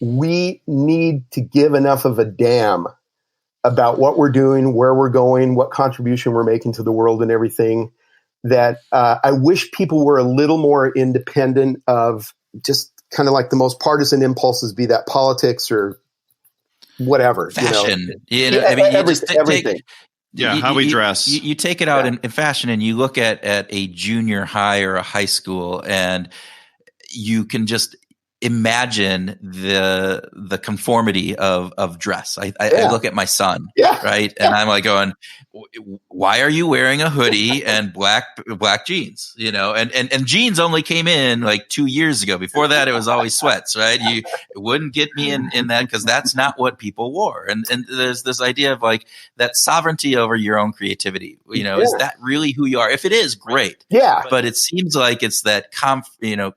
S3: We need to give enough of a damn about what we're doing, where we're going, what contribution we're making to the world and everything, that I wish people were a little more independent of just kind of like the most partisan impulses, be that politics or whatever.
S1: Fashion. Everything.
S2: How we dress.
S1: You take it out in fashion, and you look at a junior high or a high school, and you can just imagine the conformity of dress. I look at my son, right? And I'm like going, why are you wearing a hoodie and black jeans? And jeans only came in like 2 years ago. Before that, it was always sweats, right? It wouldn't get me in that because that's not what people wore. And there's this idea of like that sovereignty over your own creativity. Is that really who you are? If it is, great.
S3: Yeah.
S1: But it seems like it's that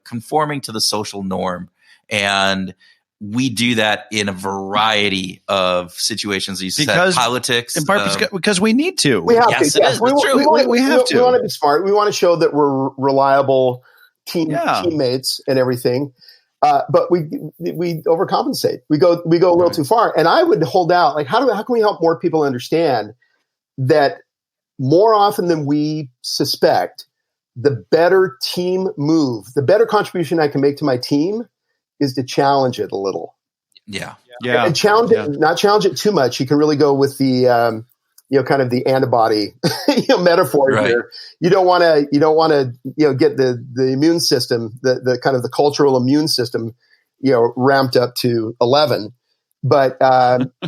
S1: conforming to the social norm. And we do that in a variety of situations. You said politics.
S2: In part because we need to.
S3: We have to.
S1: It is.
S3: We have to. We want to be smart. We want to show that we're reliable teammates and everything. But we overcompensate. We go a little too far. And I would hold out, like, how can we help more people understand that more often than we suspect, the better team move, the better contribution I can make to my team is to challenge it a little.
S1: Yeah.
S3: And challenge it, not challenge it too much. You can really go with the kind of the antibody, metaphor
S1: Right.
S3: here. You don't want to, get the immune system, the kind of the cultural immune system, ramped up to 11. But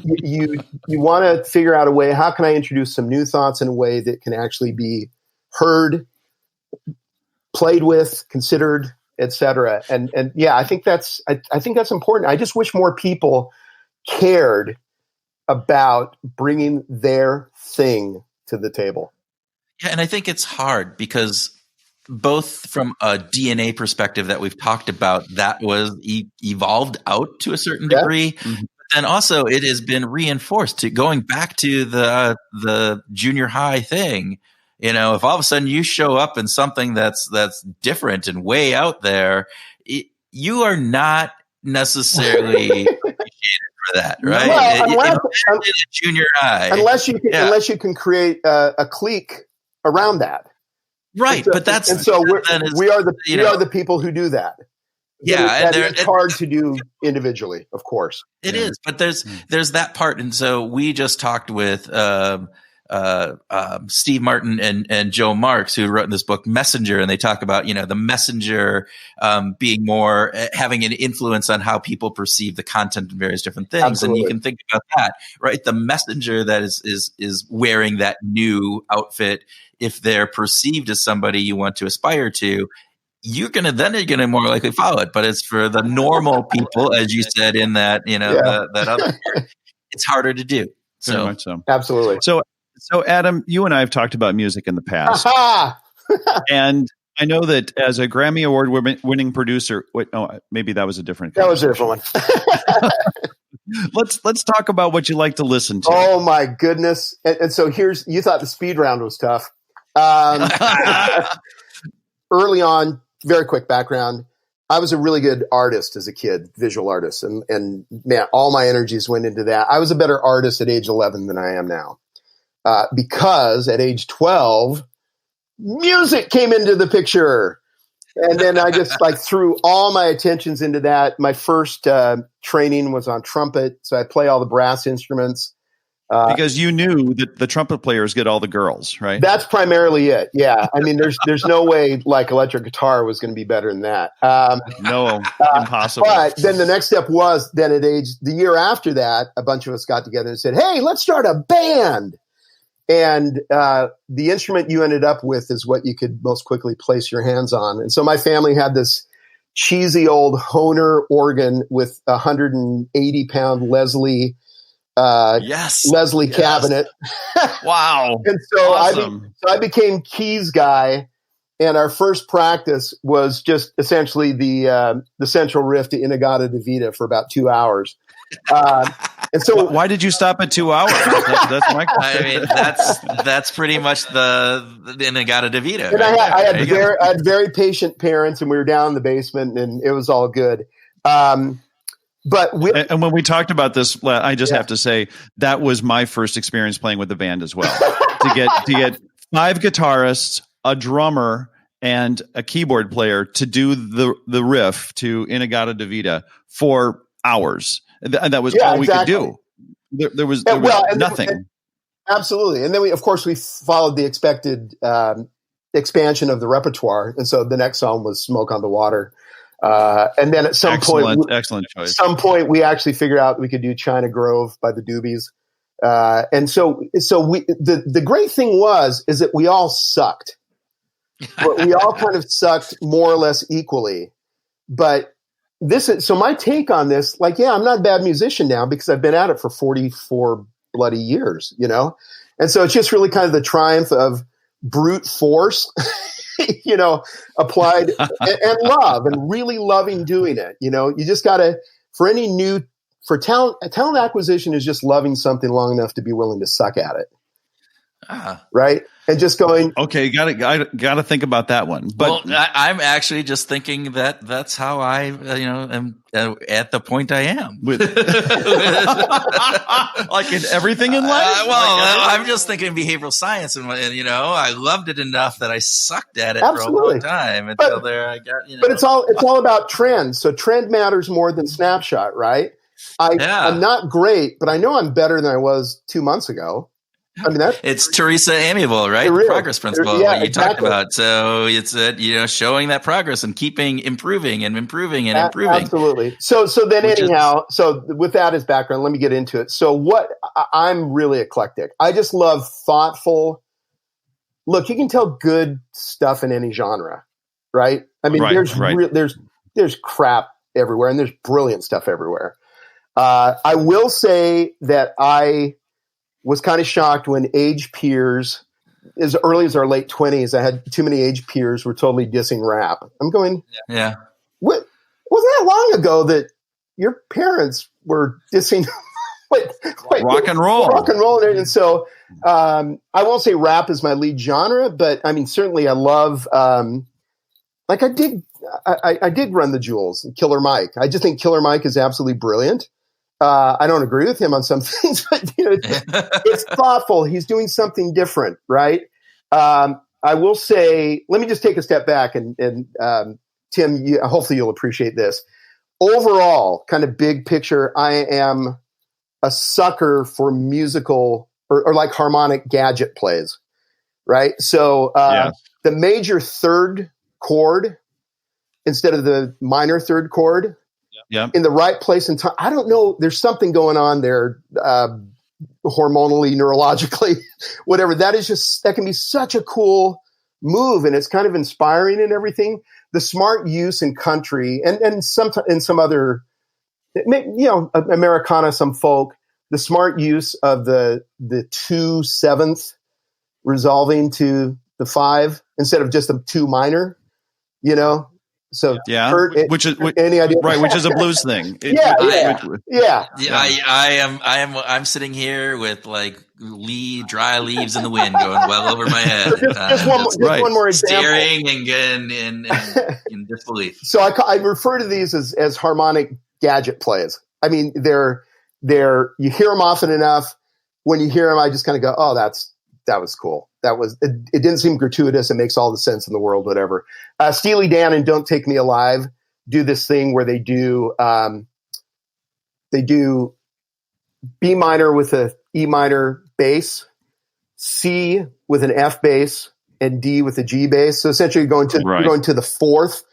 S3: you want to figure out a way, how can I introduce some new thoughts in a way that can actually be heard, played with, considered, etc. And yeah, I think that's important. I just wish more people cared about bringing their thing to the table.
S1: Yeah, and I think it's hard because both from a DNA perspective that we've talked about, that was evolved out to a certain degree. Mm-hmm. But then also it has been reinforced to going back to the junior high thing. If all of a sudden you show up in something that's different and way out there, you are not necessarily appreciated for that, right?
S3: Well,
S1: junior high,
S3: unless you can create a clique around that,
S1: right?
S3: So,
S1: but that's
S3: we are the people who do that.
S1: Yeah,
S3: it's hard to do individually, of course.
S1: It is, but there's that part, and so we just talked with Steve Martin and Joe Marks, who wrote in this book Messenger, and they talk about the messenger being more having an influence on how people perceive the content and various different things.
S3: Absolutely.
S1: And you can think about that, right? The messenger that is wearing that new outfit, if they're perceived as somebody you want to aspire to, you're gonna more likely follow it. But it's for the normal people, as you said in that that other part, it's harder to do.
S2: Very much so.
S3: Absolutely.
S2: So Adam, you and I have talked about music in the past, and I know that as a Grammy Award winning producer, maybe that was a different.
S3: That was a different
S2: one. Let's talk about what you like to listen to.
S3: Oh my goodness! And so you thought the speed round was tough. Early on, very quick background. I was a really good artist as a kid, visual artist, and man, all my energies went into that. I was a better artist at age 11 than I am now. Because at age 12, music came into the picture. And then I just threw all my attentions into that. My first training was on trumpet. So I play all the brass instruments.
S2: Because you knew that the trumpet players get all the girls, right?
S3: That's primarily it. Yeah. I mean, there's no way electric guitar was going to be better than that.
S2: No, impossible.
S3: But then the next step was then the year after that, a bunch of us got together and said, hey, let's start a band. And the instrument you ended up with is what you could most quickly place your hands on. And so my family had this cheesy old Hohner organ with 180-pound Leslie cabinet.
S2: Wow.
S3: And so
S2: awesome.
S3: I became keys guy. And our first practice was just essentially the central riff to Inagata Davida for about 2 hours. And so,
S2: why did you stop at 2 hours? That's my question.
S1: I mean, that's pretty much the Inagata Davida.
S3: And
S1: right?
S3: I had very patient parents, and we were down in the basement, and it was all good. And
S2: when we talked about this, I just have to say that was my first experience playing with the band as well. to get 5 guitarists, a drummer, and a keyboard player to do the riff to Inagata Davida for hours. That was all we could do. There was nothing.
S3: Absolutely. And then we followed the expected expansion of the repertoire. And so the next song was Smoke on the Water. And then at some point,
S2: excellent choice.
S3: At some point, we actually figured out we could do China Grove by the Doobies. And so the great thing is that we all sucked. We all kind of sucked more or less equally. But so my take on this, I'm not a bad musician now because I've been at it for 44 bloody years, And so it's just really kind of the triumph of brute force, applied and love and really loving doing it. You just got to, for talent acquisition is just loving something long enough to be willing to suck at it. Right. And just going,
S2: okay, got to think about that one. But
S1: I'm actually just thinking that's how I, am at the point I am
S2: with like in everything in life.
S1: I'm just thinking behavioral science, and I loved it enough that I sucked at it for a long time until I got.
S3: But it's all about trends. So trend matters more than snapshot, right? I'm not great, but I know I'm better than I was 2 months ago. I mean,
S1: it's Teresa Amiable, right? The progress principle
S3: Yeah,
S1: that you
S3: exactly.
S1: talked about. So it's showing that progress and keeping improving and improving and improving.
S3: Absolutely. So then so with that as background, let me get into it. So I'm really eclectic. I just love thoughtful. Look, you can tell good stuff in any genre, right? I mean, there's crap everywhere and there's brilliant stuff everywhere. I will say that I was kind of shocked when age peers, as early as our late 20s, I had too many age peers were totally dissing rap. I'm going,
S1: yeah.
S3: What wasn't that long ago that your parents were dissing
S2: rock and roll?
S3: And so I won't say rap is my lead genre, but I mean, certainly I love, I did Run the Jewels and Killer Mike. I just think Killer Mike is absolutely brilliant. I don't agree with him on some things, but it's thoughtful. He's doing something different, right? I will say, let me just take a step back and Tim, hopefully you'll appreciate this. Overall, kind of big picture, I am a sucker for musical or like harmonic gadget plays, right? So the major third chord instead of the minor third chord, in the right place and time. I don't know. There's something going on there, hormonally, neurologically, whatever. That can be such a cool move, and it's kind of inspiring and everything. The smart use in country and some other, Americana, some folk. The smart use of the 2/7 resolving to the 5 instead of just the 2 minor, So
S2: which is
S3: any idea?
S2: Right, which is a blues thing.
S1: I'm sitting here with like dry leaves in the wind going well over my head.
S3: Just one more example.
S1: Staring and in disbelief.
S3: So I refer to these as harmonic gadget plays. I mean, they're you hear them often enough. When you hear them, I just kind of go, oh, that was cool. It didn't seem gratuitous. It makes all the sense in the world, whatever. Steely Dan and Don't Take Me Alive do this thing where they do B minor with a E minor bass, C with an F bass, and D with a G bass. So essentially you're going to the fourth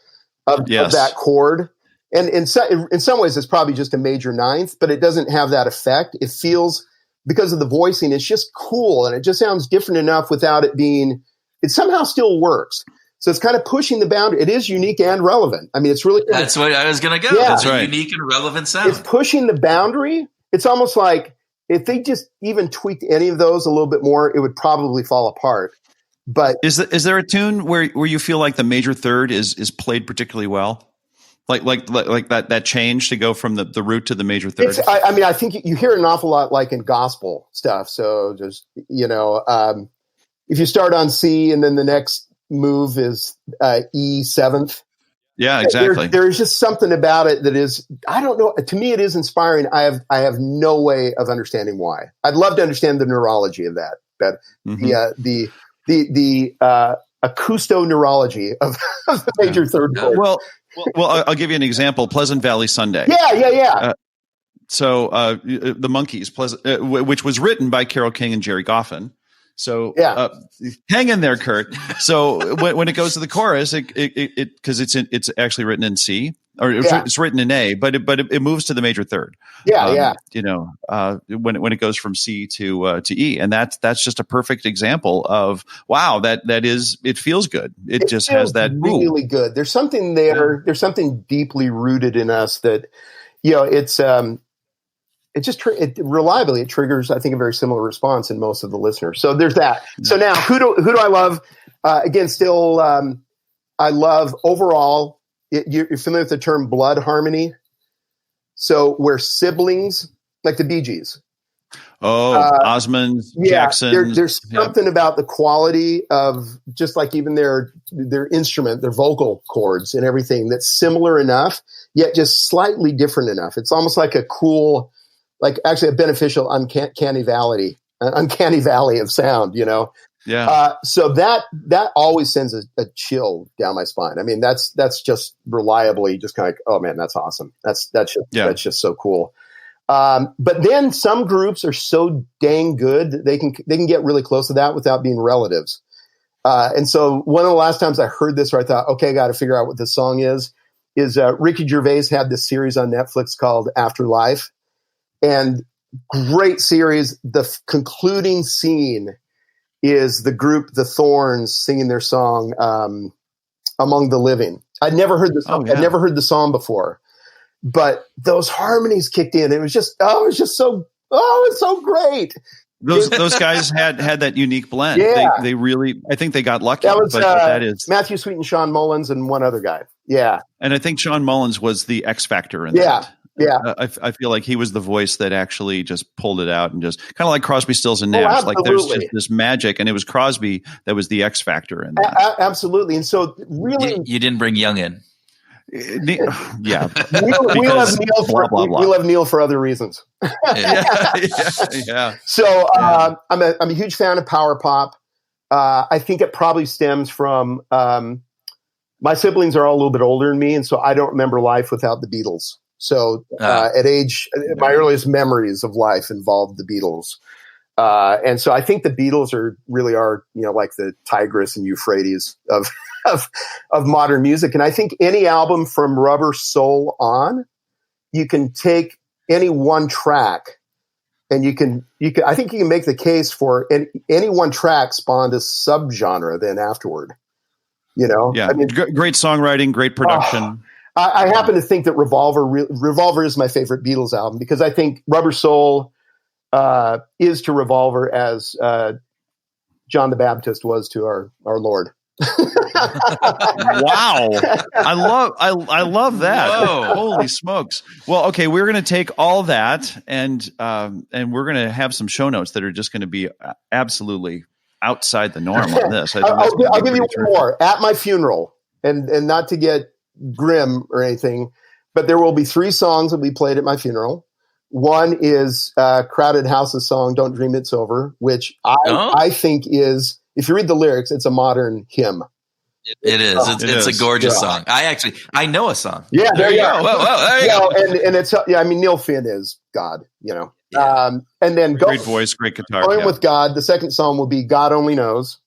S3: of that chord. And in some ways it's probably just a major ninth, but it doesn't have that effect. It feels, because of the voicing, it's just cool, and it just sounds different enough without it being, it somehow still works. So it's kind of pushing the boundary. It is unique and relevant. I mean, it's really,
S1: that's what I was going to go. Yeah. That's right. Unique and relevant sound.
S3: It's pushing the boundary. It's almost like if they just even tweaked any of those a little bit more, it would probably fall apart. But
S2: is there a tune where you feel like the major third is played particularly well? Like that change to go from the root to the major third.
S3: I think you hear it an awful lot, like in gospel stuff. So just if you start on C and then the next move is E 7th.
S2: Yeah, exactly.
S3: There is just something about it that is, I don't know. To me, it is inspiring. I have no way of understanding why. I'd love to understand the neurology of that. But the acousto-neurology of the major third chord.
S2: Well, I'll give you an example. Pleasant Valley Sunday.
S3: Yeah.
S2: So the Monkees, which was written by Carole King and Jerry Goffin. So hang in there, Kurt. So when it goes to the chorus, because it's actually written in C, or it's written in A, but it moves to the major third. When it goes from C to E, and that's just a perfect example of it feels good. It just has that
S3: really good. There's something there. Yeah. There's something deeply rooted in us that it's reliably it triggers, I think, a very similar response in most of the listeners. So there's that. So now who do I love? Again, still I love overall. You're familiar with the term blood harmony. So where siblings, like the Bee Gees.
S2: Osmond, Jackson.
S3: There's something about the quality of just like even their instrument, their vocal cords and everything that's similar enough, yet just slightly different enough. It's almost like a cool, like actually a beneficial uncanny valley of sound,
S2: Yeah.
S3: So that always sends a chill down my spine. I mean, that's just reliably just kind of like, oh man, that's awesome. That's just so cool. But then some groups are so dang good that they can get really close to that without being relatives. And so one of the last times I heard this where I thought, okay, I got to figure out what this song is Ricky Gervais had this series on Netflix called Afterlife. And great series. The concluding scene is the group, the Thorns, singing their song, Among the Living. I'd never heard the song. I'd never heard the song before, but those harmonies kicked in. It was it's so great.
S2: Those guys had that unique blend.
S3: Yeah.
S2: They really, I think they got lucky.
S3: That was
S2: that is
S3: Matthew Sweet and Sean Mullins and one other guy. Yeah.
S2: And I think Sean Mullins was the X factor in
S3: that. Yeah.
S2: I feel like he was the voice that actually just pulled it out and just kind of like Crosby, Stills and Nash. Like there's just this magic, and it was Crosby that was the X factor in that.
S3: Absolutely. And so really,
S1: you didn't bring Young in.
S2: Yeah.
S3: we love Neil for other reasons.
S2: Yeah.
S3: So I'm a huge fan of power pop. I think it probably stems from my siblings are all a little bit older than me, and so I don't remember life without the Beatles. So my earliest memories of life involved the Beatles. And so I think the Beatles are like the Tigris and Euphrates of modern music. And I think any album from Rubber Soul on, you can take any one track and I think you can make the case for any one track spawned a subgenre then afterward,
S2: Yeah. I mean, great songwriting, great production.
S3: I happen to think that Revolver is my favorite Beatles album because I think Rubber Soul is to Revolver as John the Baptist was to our Lord.
S2: Wow. I love that. Whoa. Holy smokes. Well, okay, we're going to take all that and we're going to have some show notes that are just going to be absolutely outside the norm on this.
S3: I'll give you one more. At my funeral, and not to get grim or anything, but there will be 3 songs that we played at my funeral. One is Crowded House's song "Don't Dream It's Over," which I think is, if you read the lyrics, it's a modern hymn.
S1: It is. It's a gorgeous song. I know a song.
S3: Yeah, there you go.
S1: Whoa, there you go.
S3: And it's I mean, Neil Finn is God.
S1: Yeah.
S2: And then great voice, great guitar.
S3: Going with God. The second song will be "God Only Knows,"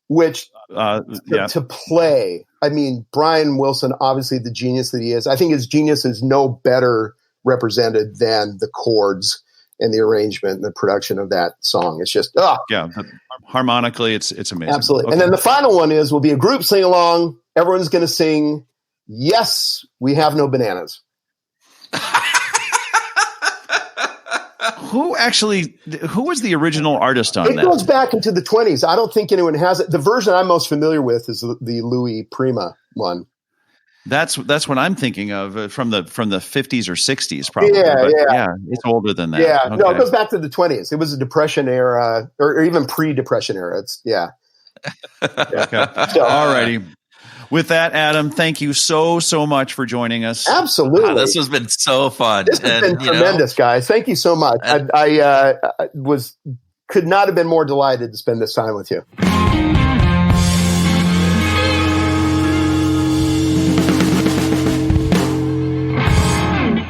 S3: which to play. I mean, Brian Wilson, obviously the genius that he is. I think his genius is no better represented than the chords and the arrangement and the production of that song. It's just
S2: harmonically, it's amazing.
S3: Absolutely.
S2: Okay.
S3: And then the final one will be a group sing along. Everyone's going to sing, "Yes, We Have No Bananas."
S2: Who was the original artist on that?
S3: It goes back into the 20s. I don't think anyone has it. The version I'm most familiar with is the Louis Prima one.
S2: That's what I'm thinking of from the 50s or 60s, probably.
S3: Yeah,
S2: it's older than that.
S3: Yeah,
S2: okay.
S3: No, it goes back to the 20s. It was a Depression era, or even pre-Depression era.
S2: Okay. All righty. With that, Adam, thank you so much for joining us.
S3: Absolutely.
S1: This has been so fun.
S3: This has been tremendous, guys. Thank you so much. I could not have been more delighted to spend this time with you.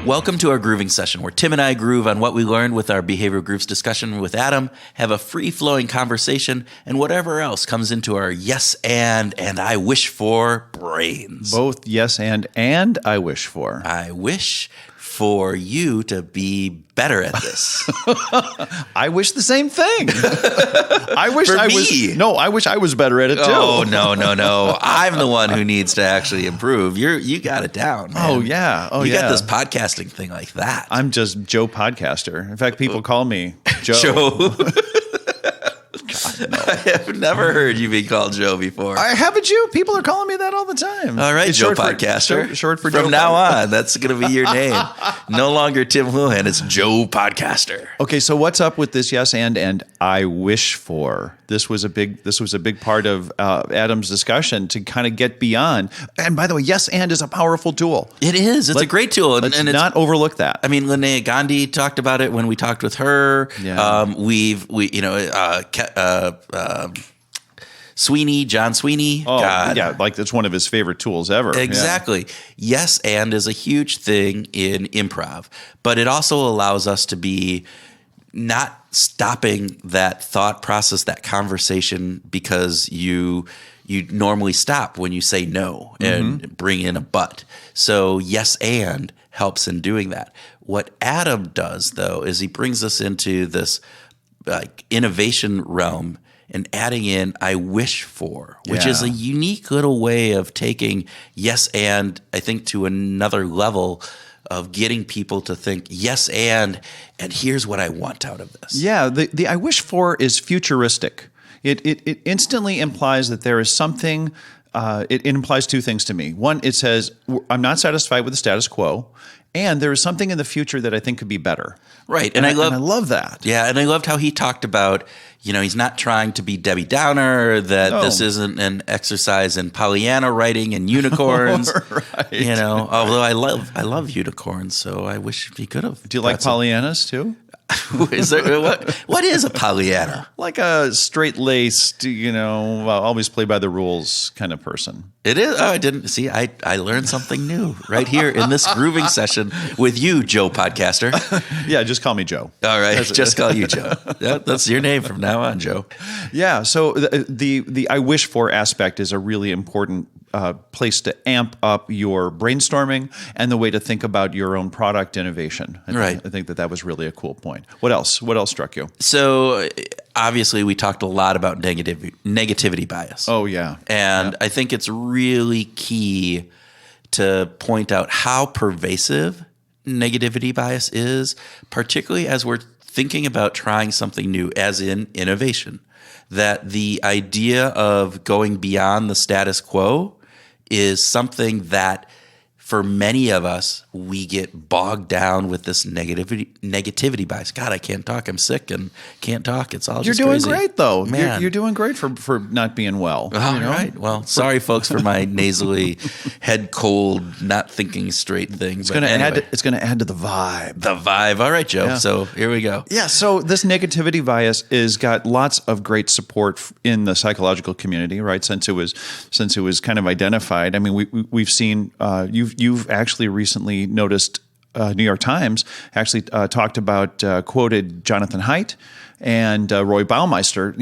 S1: Welcome to our grooving session where Tim and I groove on what we learned with our behavioral grooves discussion with Adam, have a free-flowing conversation, and whatever else comes into our yes and I wish for brains.
S2: Both yes and I wish for.
S1: I wish for you to be better at this.
S2: I wish the same thing. I wish I was better at it too.
S1: Oh, no. I'm the one who needs to actually improve. You got it down, man.
S2: Oh, yeah.
S1: You got this podcasting thing like that.
S2: I'm just Joe Podcaster. In fact, people call me Joe.
S1: Joe. God, no. I have never heard you be called Joe before.
S2: Haven't you? People are calling me that all the time.
S1: All right, it's Joe Podcaster.
S2: Short for
S1: From
S2: Joe
S1: now on, that's going to be your name. No longer Tim Lewin. It's Joe Podcaster.
S2: Okay, so what's up with this yes and I wish for? This was a big part of Adam's discussion to kind of get beyond. And by the way, yes and is a powerful tool.
S1: It is. It's a great tool.
S2: Let's not overlook that.
S1: I mean, Linnea Gandhi talked about it when we talked with her.
S2: Yeah.
S1: John Sweeney.
S2: Oh,
S1: God.
S2: yeah, like it's one of his favorite tools ever.
S1: Exactly.
S2: Yeah.
S1: Yes, and is a huge thing in improv, but it also allows us to be not stopping that thought process, that conversation, because you normally stop when you say no and bring in a but. So yes, and helps in doing that. What Adam does, though, is he brings us into this innovation realm and adding in I wish for, which is a unique little way of taking yes and, I think, to another level of getting people to think yes and here's what I want out of this.
S2: Yeah, the I wish for is futuristic. It instantly implies that there is something. It implies two things to me. One, it says I'm not satisfied with the status quo, and there is something in the future that I think could be better.
S1: Right,
S2: and I love that.
S1: Yeah, and I loved how he talked about, he's not trying to be Debbie Downer, that this isn't an exercise in Pollyanna writing and unicorns.
S2: Right.
S1: Although I love unicorns, so I wish he could have.
S2: Do you like Pollyannas too?
S1: What is a Pollyanna?
S2: Like a straight-laced, always play by the rules kind of person.
S1: It is. Oh, I didn't see. I learned something new right here in this grooving session with you, Joe Podcaster.
S2: Yeah, just call me Joe.
S1: All right, just call you Joe. That's your name from now on, Joe.
S2: Yeah. So the I wish for aspect is a really important place to amp up your brainstorming and the way to think about your own product innovation. I think that was really a cool point. What else? What else struck you?
S1: So obviously we talked a lot about negativity bias.
S2: Oh, yeah.
S1: And I think it's really key to point out how pervasive negativity bias is, particularly as we're thinking about trying something new, as in innovation. That the idea of going beyond the status quo is something that for many of us, we get bogged down with this negativity bias. God, I can't talk. I'm sick and can't talk. It's all just
S2: You're doing
S1: crazy.
S2: great, though.
S1: Man.
S2: You're doing great for not being well.
S1: All right. Well, sorry, folks, for my nasally, head cold, not thinking straight thing.
S2: It's going to add to the vibe.
S1: The vibe. All right, Joe.
S2: Yeah.
S1: So here we go.
S2: Yeah. So this negativity bias is got lots of great support in the psychological community, right? Since it was kind of identified. I mean, we've seen you've actually recently noticed New York Times actually quoted Jonathan Haidt and Roy Baumeister,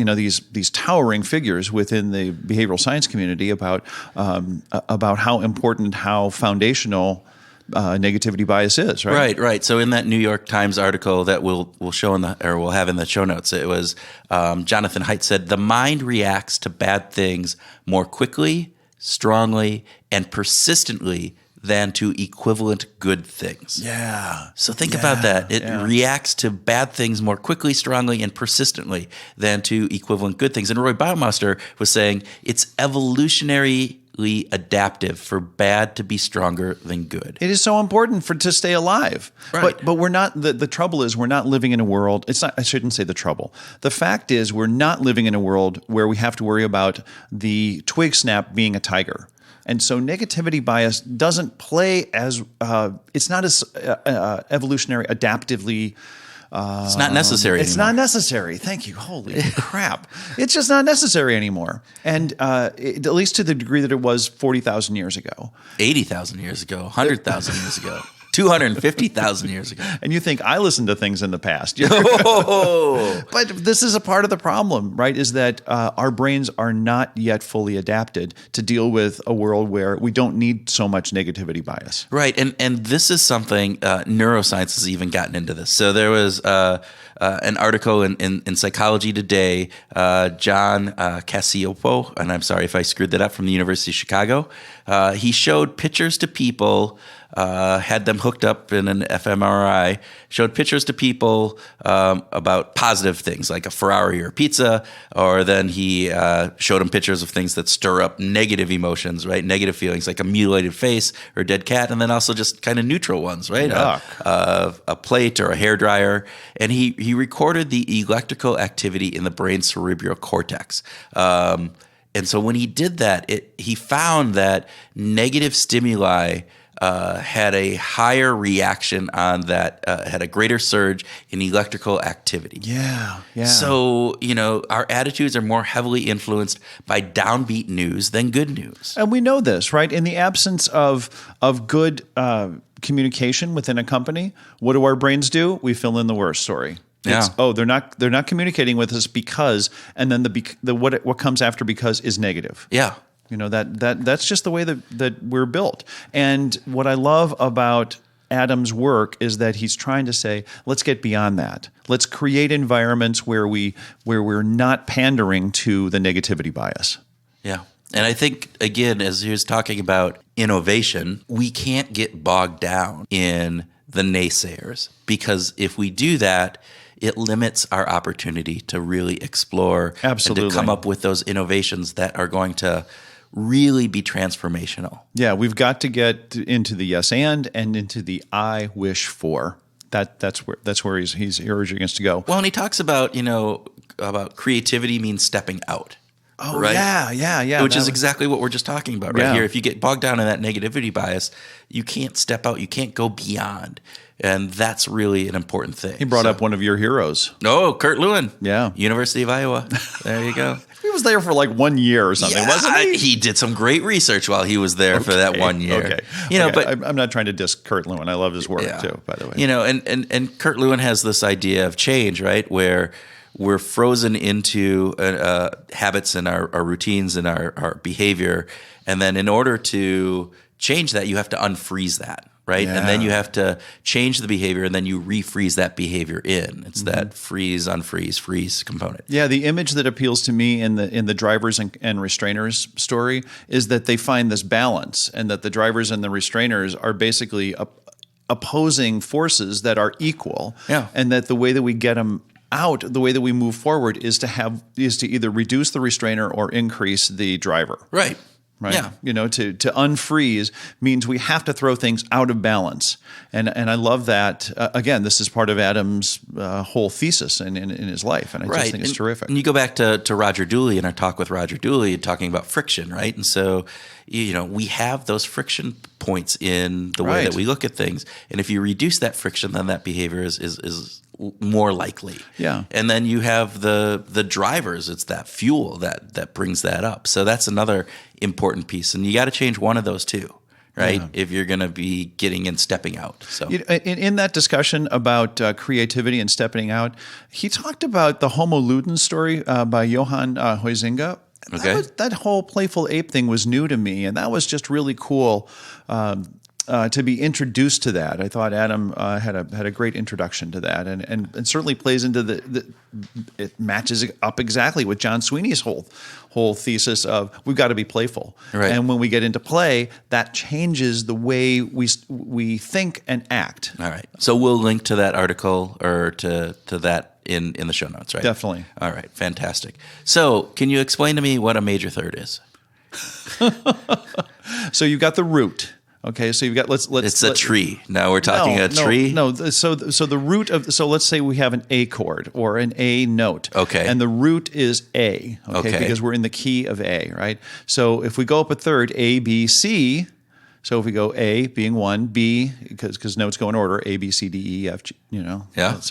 S2: these towering figures within the behavioral science community about how important, how foundational negativity bias is, right?
S1: Right. So in that New York Times article that we'll have in the show notes, it was Jonathan Haidt said the mind reacts to bad things more quickly, strongly, and persistently than to equivalent good things.
S2: Yeah.
S1: So think about that. It reacts to bad things more quickly, strongly, and persistently than to equivalent good things. And Roy Baumeister was saying it's evolutionarily adaptive for bad to be stronger than good.
S2: It is so important to stay alive.
S1: Right.
S2: But we're not, the trouble is we're not living in a world, I shouldn't say the trouble. The fact is we're not living in a world where we have to worry about the twig snap being a tiger. And so negativity bias doesn't play as it's not as evolutionary adaptively.
S1: It's not necessary
S2: It's
S1: anymore.
S2: not necessary. Thank you. Holy crap. It's just not necessary anymore. And at least to the degree that it was 40,000 years ago.
S1: 80,000 years ago, 100,000 years ago, 250,000 years ago.
S2: And you think I listened to things in the past.
S1: Oh.
S2: But this is a part of the problem, right? Is that our brains are not yet fully adapted to deal with a world where we don't need so much negativity bias.
S1: Right. And this is something neuroscience has even gotten into this. So there was an article in Psychology Today, John Cacioppo, and I'm sorry if I screwed that up, from the University of Chicago. He showed pictures to people, had them hooked up in an fMRI, showed pictures to people about positive things like a Ferrari or pizza, or then he showed them pictures of things that stir up negative emotions, right? Negative feelings like a mutilated face or a dead cat, and then also just kind of neutral ones, right? A plate or a hairdryer. And he recorded the electrical activity in the brain's cerebral cortex. And so when he did that, he found that negative stimuli had a higher reaction on that, had a greater surge in electrical activity.
S2: Yeah.
S1: So, our attitudes are more heavily influenced by downbeat news than good news.
S2: And we know this, right? In the absence of good communication within a company, what do our brains do? We fill in the worst story.
S1: Yeah.
S2: They're not communicating with us because, and then what comes after because is negative.
S1: Yeah.
S2: That's just the way that we're built. And what I love about Adam's work is that he's trying to say, let's get beyond that. Let's create environments where we're not pandering to the negativity bias.
S1: Yeah. And I think, again, as he was talking about innovation, we can't get bogged down in the naysayers, because if we do that, it limits our opportunity to really explore
S2: Absolutely.
S1: and to come up with those innovations that are going to really be transformational.
S2: Yeah, we've got to get into the yes and into the I wish for. That's where he's urging us to go.
S1: Well, and he talks about, about creativity means stepping out.
S2: Oh,
S1: right?
S2: Yeah.
S1: Which is exactly what we're just talking about right
S2: Yeah.
S1: here. If you get bogged down in that negativity bias, you can't step out. You can't go beyond. And that's really an important thing.
S2: He brought up one of your heroes.
S1: Oh, Kurt Lewin.
S2: Yeah.
S1: University of Iowa. There you go.
S2: He was there for like 1 year or something, wasn't he?
S1: He did some great research while he was there for that 1 year.
S2: Okay. But I'm not trying to diss Kurt Lewin. I love his work too, by the way.
S1: And Kurt Lewin has this idea of change, right? Where we're frozen into habits and our routines and our behavior. And then in order to change that, you have to unfreeze that. Right.
S2: Yeah.
S1: And then you have to change the behavior, and then you refreeze that behavior in. It's that freeze, unfreeze, freeze component.
S2: Yeah, the image that appeals to me in the drivers and restrainers story is that they find this balance, and that the drivers and the restrainers are basically opposing forces that are equal. Yeah. And that the way that we get them out, the way that we move forward is to either reduce the restrainer or increase the driver.
S1: Right.
S2: Right.
S1: Yeah.
S2: To unfreeze means we have to throw things out of balance. And I love that. Again, this is part of Adam's whole thesis in his life. And I just think it's terrific.
S1: And you go back to Roger Dooley and our talk with Roger Dooley talking about friction, right? And so, we have those friction points in the way that we look at things. And if you reduce that friction, then that behavior is more likely.
S2: Yeah.
S1: And then you have the drivers. It's that fuel that brings that up. So that's another important piece. And you got to change one of those two, right? Yeah. If you're going to be getting and stepping out. So
S2: in that discussion about creativity and stepping out, he talked about the Homo Ludens story by Johann Huizinga.
S1: Okay.
S2: That whole playful ape thing was new to me, and that was just really cool to be introduced to that. I thought Adam had a great introduction to that, and certainly plays into it matches up exactly with John Sweeney's whole thesis of we've got to be playful.
S1: Right.
S2: And when we get into play, that changes the way we think and act.
S1: All right. So we'll link to that article or to that in the show notes, right?
S2: Definitely.
S1: All right. Fantastic. So can you explain to me what a major third is?
S2: So you've got the root. Okay, so you've got
S1: It's a tree. Now we're talking a tree.
S2: No. So the root of let's say we have an A chord or an A note.
S1: Okay.
S2: And the root is A.
S1: Okay.
S2: Because we're in the key of A, right? So if we go up a third, A, B, C. So if we go A being 1, B because notes go in order, A, B, C, D, E, F, G.
S1: Yeah,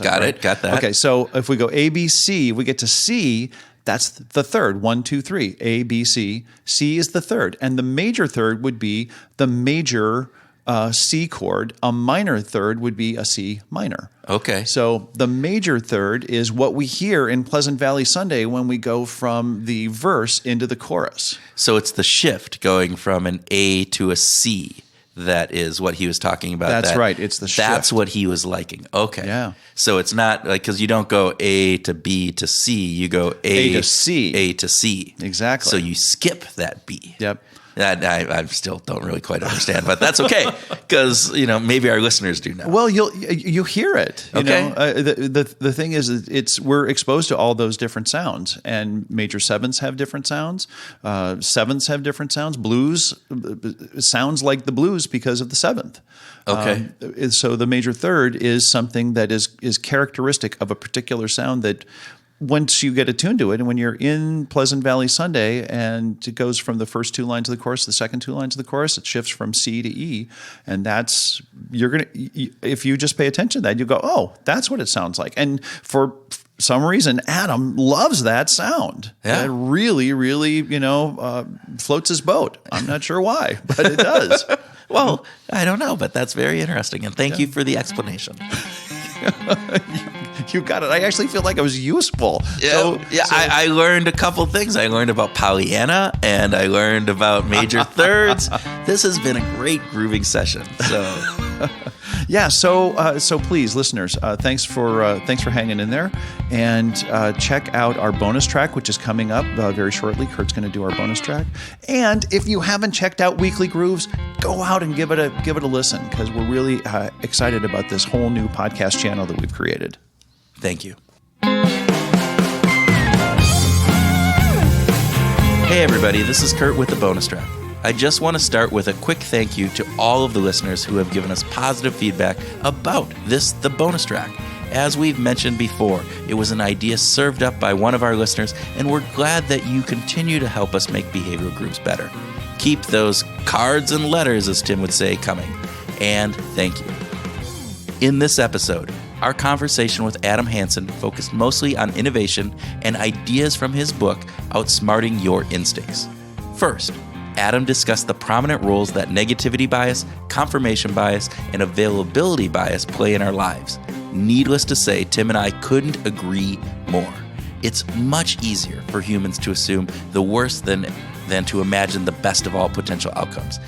S1: got it. Got that.
S2: Okay, so if we go A, B, C, we get to C. That's the third. 1, 2, 3. A, B, C. C is the third. And the major third would be the major C chord. A minor third would be a C minor.
S1: Okay.
S2: So the major third is what we hear in Pleasant Valley Sunday when we go from the verse into the chorus.
S1: So it's the shift going from an A to a C. That is what he was talking about.
S2: That's right. It's the shift.
S1: That's what he was liking. Okay.
S2: Yeah.
S1: So it's not like, because you don't go A to B to C. You go A
S2: to C.
S1: A to C.
S2: Exactly.
S1: So you skip that B.
S2: Yep.
S1: That I still don't really quite understand, but that's okay because maybe our listeners do now.
S2: Well, you hear it.
S1: Okay.
S2: The thing is, we're exposed to all those different sounds, and major sevenths have different sounds. Sevenths have different sounds. Blues sounds like the blues because of the seventh.
S1: Okay.
S2: So the major third is something that is characteristic of a particular sound that once you get attuned to it, and when you're in Pleasant Valley Sunday and it goes from the first two lines of the chorus to the second two lines of the chorus, it shifts from C to E. And if you just pay attention to that, you go, oh, that's what it sounds like. And for some reason, Adam loves that sound.
S1: Yeah.
S2: It really, really, floats his boat. I'm not sure why, but it does.
S1: Well, I don't know, but that's very interesting. And thank you for the explanation.
S2: You got it. I actually feel like I was useful.
S1: I learned a couple things. I learned about Pollyanna, and I learned about major thirds. This has been a great grooving session. So,
S2: so please, listeners, thanks for hanging in there, and check out our bonus track, which is coming up very shortly. Kurt's going to do our bonus track, and if you haven't checked out Weekly Grooves, go out and give it a listen, because we're really excited about this whole new podcast channel that we've created.
S1: Thank you. Hey everybody, this is Kurt with the bonus track. I just want to start with a quick thank you to all of the listeners who have given us positive feedback about the bonus track. As we've mentioned before, it was an idea served up by one of our listeners, and we're glad that you continue to help us make behavioral groups better. Keep those cards and letters, as Tim would say, coming. And thank you. In this episode, our conversation with Adam Hansen focused mostly on innovation and ideas from his book, Outsmarting Your Instincts. First, Adam discussed the prominent roles that negativity bias, confirmation bias, and availability bias play in our lives. Needless to say, Tim and I couldn't agree more. It's much easier for humans to assume the worst than to imagine the best of all potential outcomes.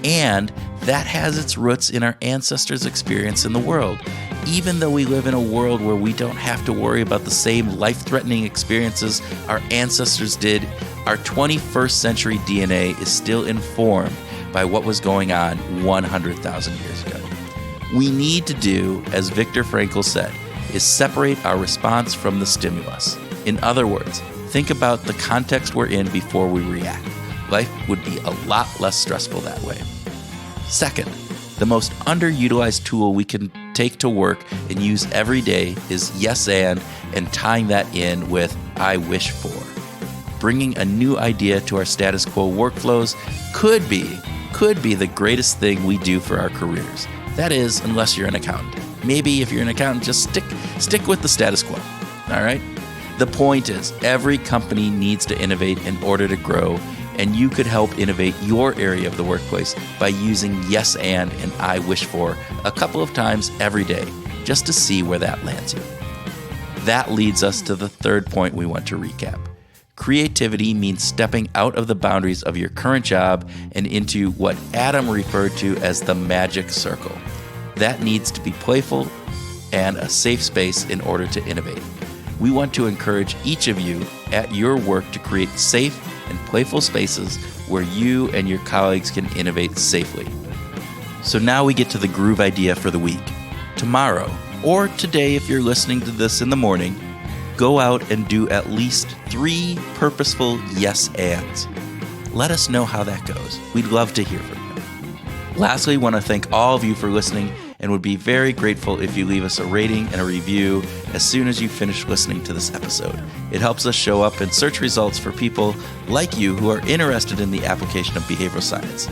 S1: And that has its roots in our ancestors' experience in the world. Even though we live in a world where we don't have to worry about the same life-threatening experiences our ancestors did, our 21st century DNA is still informed by what was going on 100,000 years ago. We need to do, as Viktor Frankl said, is separate our response from the stimulus. In other words, think about the context we're in before we react. Life would be a lot less stressful that way. Second, the most underutilized tool we can take to work and use every day is yes and tying that in with I wish for. Bringing a new idea to our status quo workflows could be the greatest thing we do for our careers. That is, unless you're an accountant. Maybe if you're an accountant, just stick with the status quo. All right? The point is, every company needs to innovate in order to grow, and you could help innovate your area of the workplace by using yes and I wish for a couple of times every day, just to see where that lands you. That leads us to the third point we want to recap. Creativity means stepping out of the boundaries of your current job and into what Adam referred to as the magic circle. That needs to be playful and a safe space in order to innovate. We want to encourage each of you at your work to create safe and playful spaces where you and your colleagues can innovate safely. So now we get to the groove idea for the week. Tomorrow, or today if you're listening to this in the morning, go out and do at least 3 purposeful yes ands. Let us know how that goes. We'd love to hear from you. Lastly, I want to thank all of you for listening and would be very grateful if you leave us a rating and a review as soon as you finish listening to this episode. It helps us show up in search results for people like you who are interested in the application of behavioral science.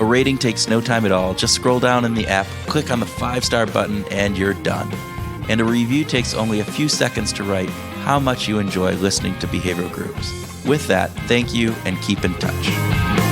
S1: A rating takes no time at all. Just scroll down in the app, click on the 5-star button, and you're done. And a review takes only a few seconds to write how much you enjoy listening to behavioral groups. With that, thank you and keep in touch.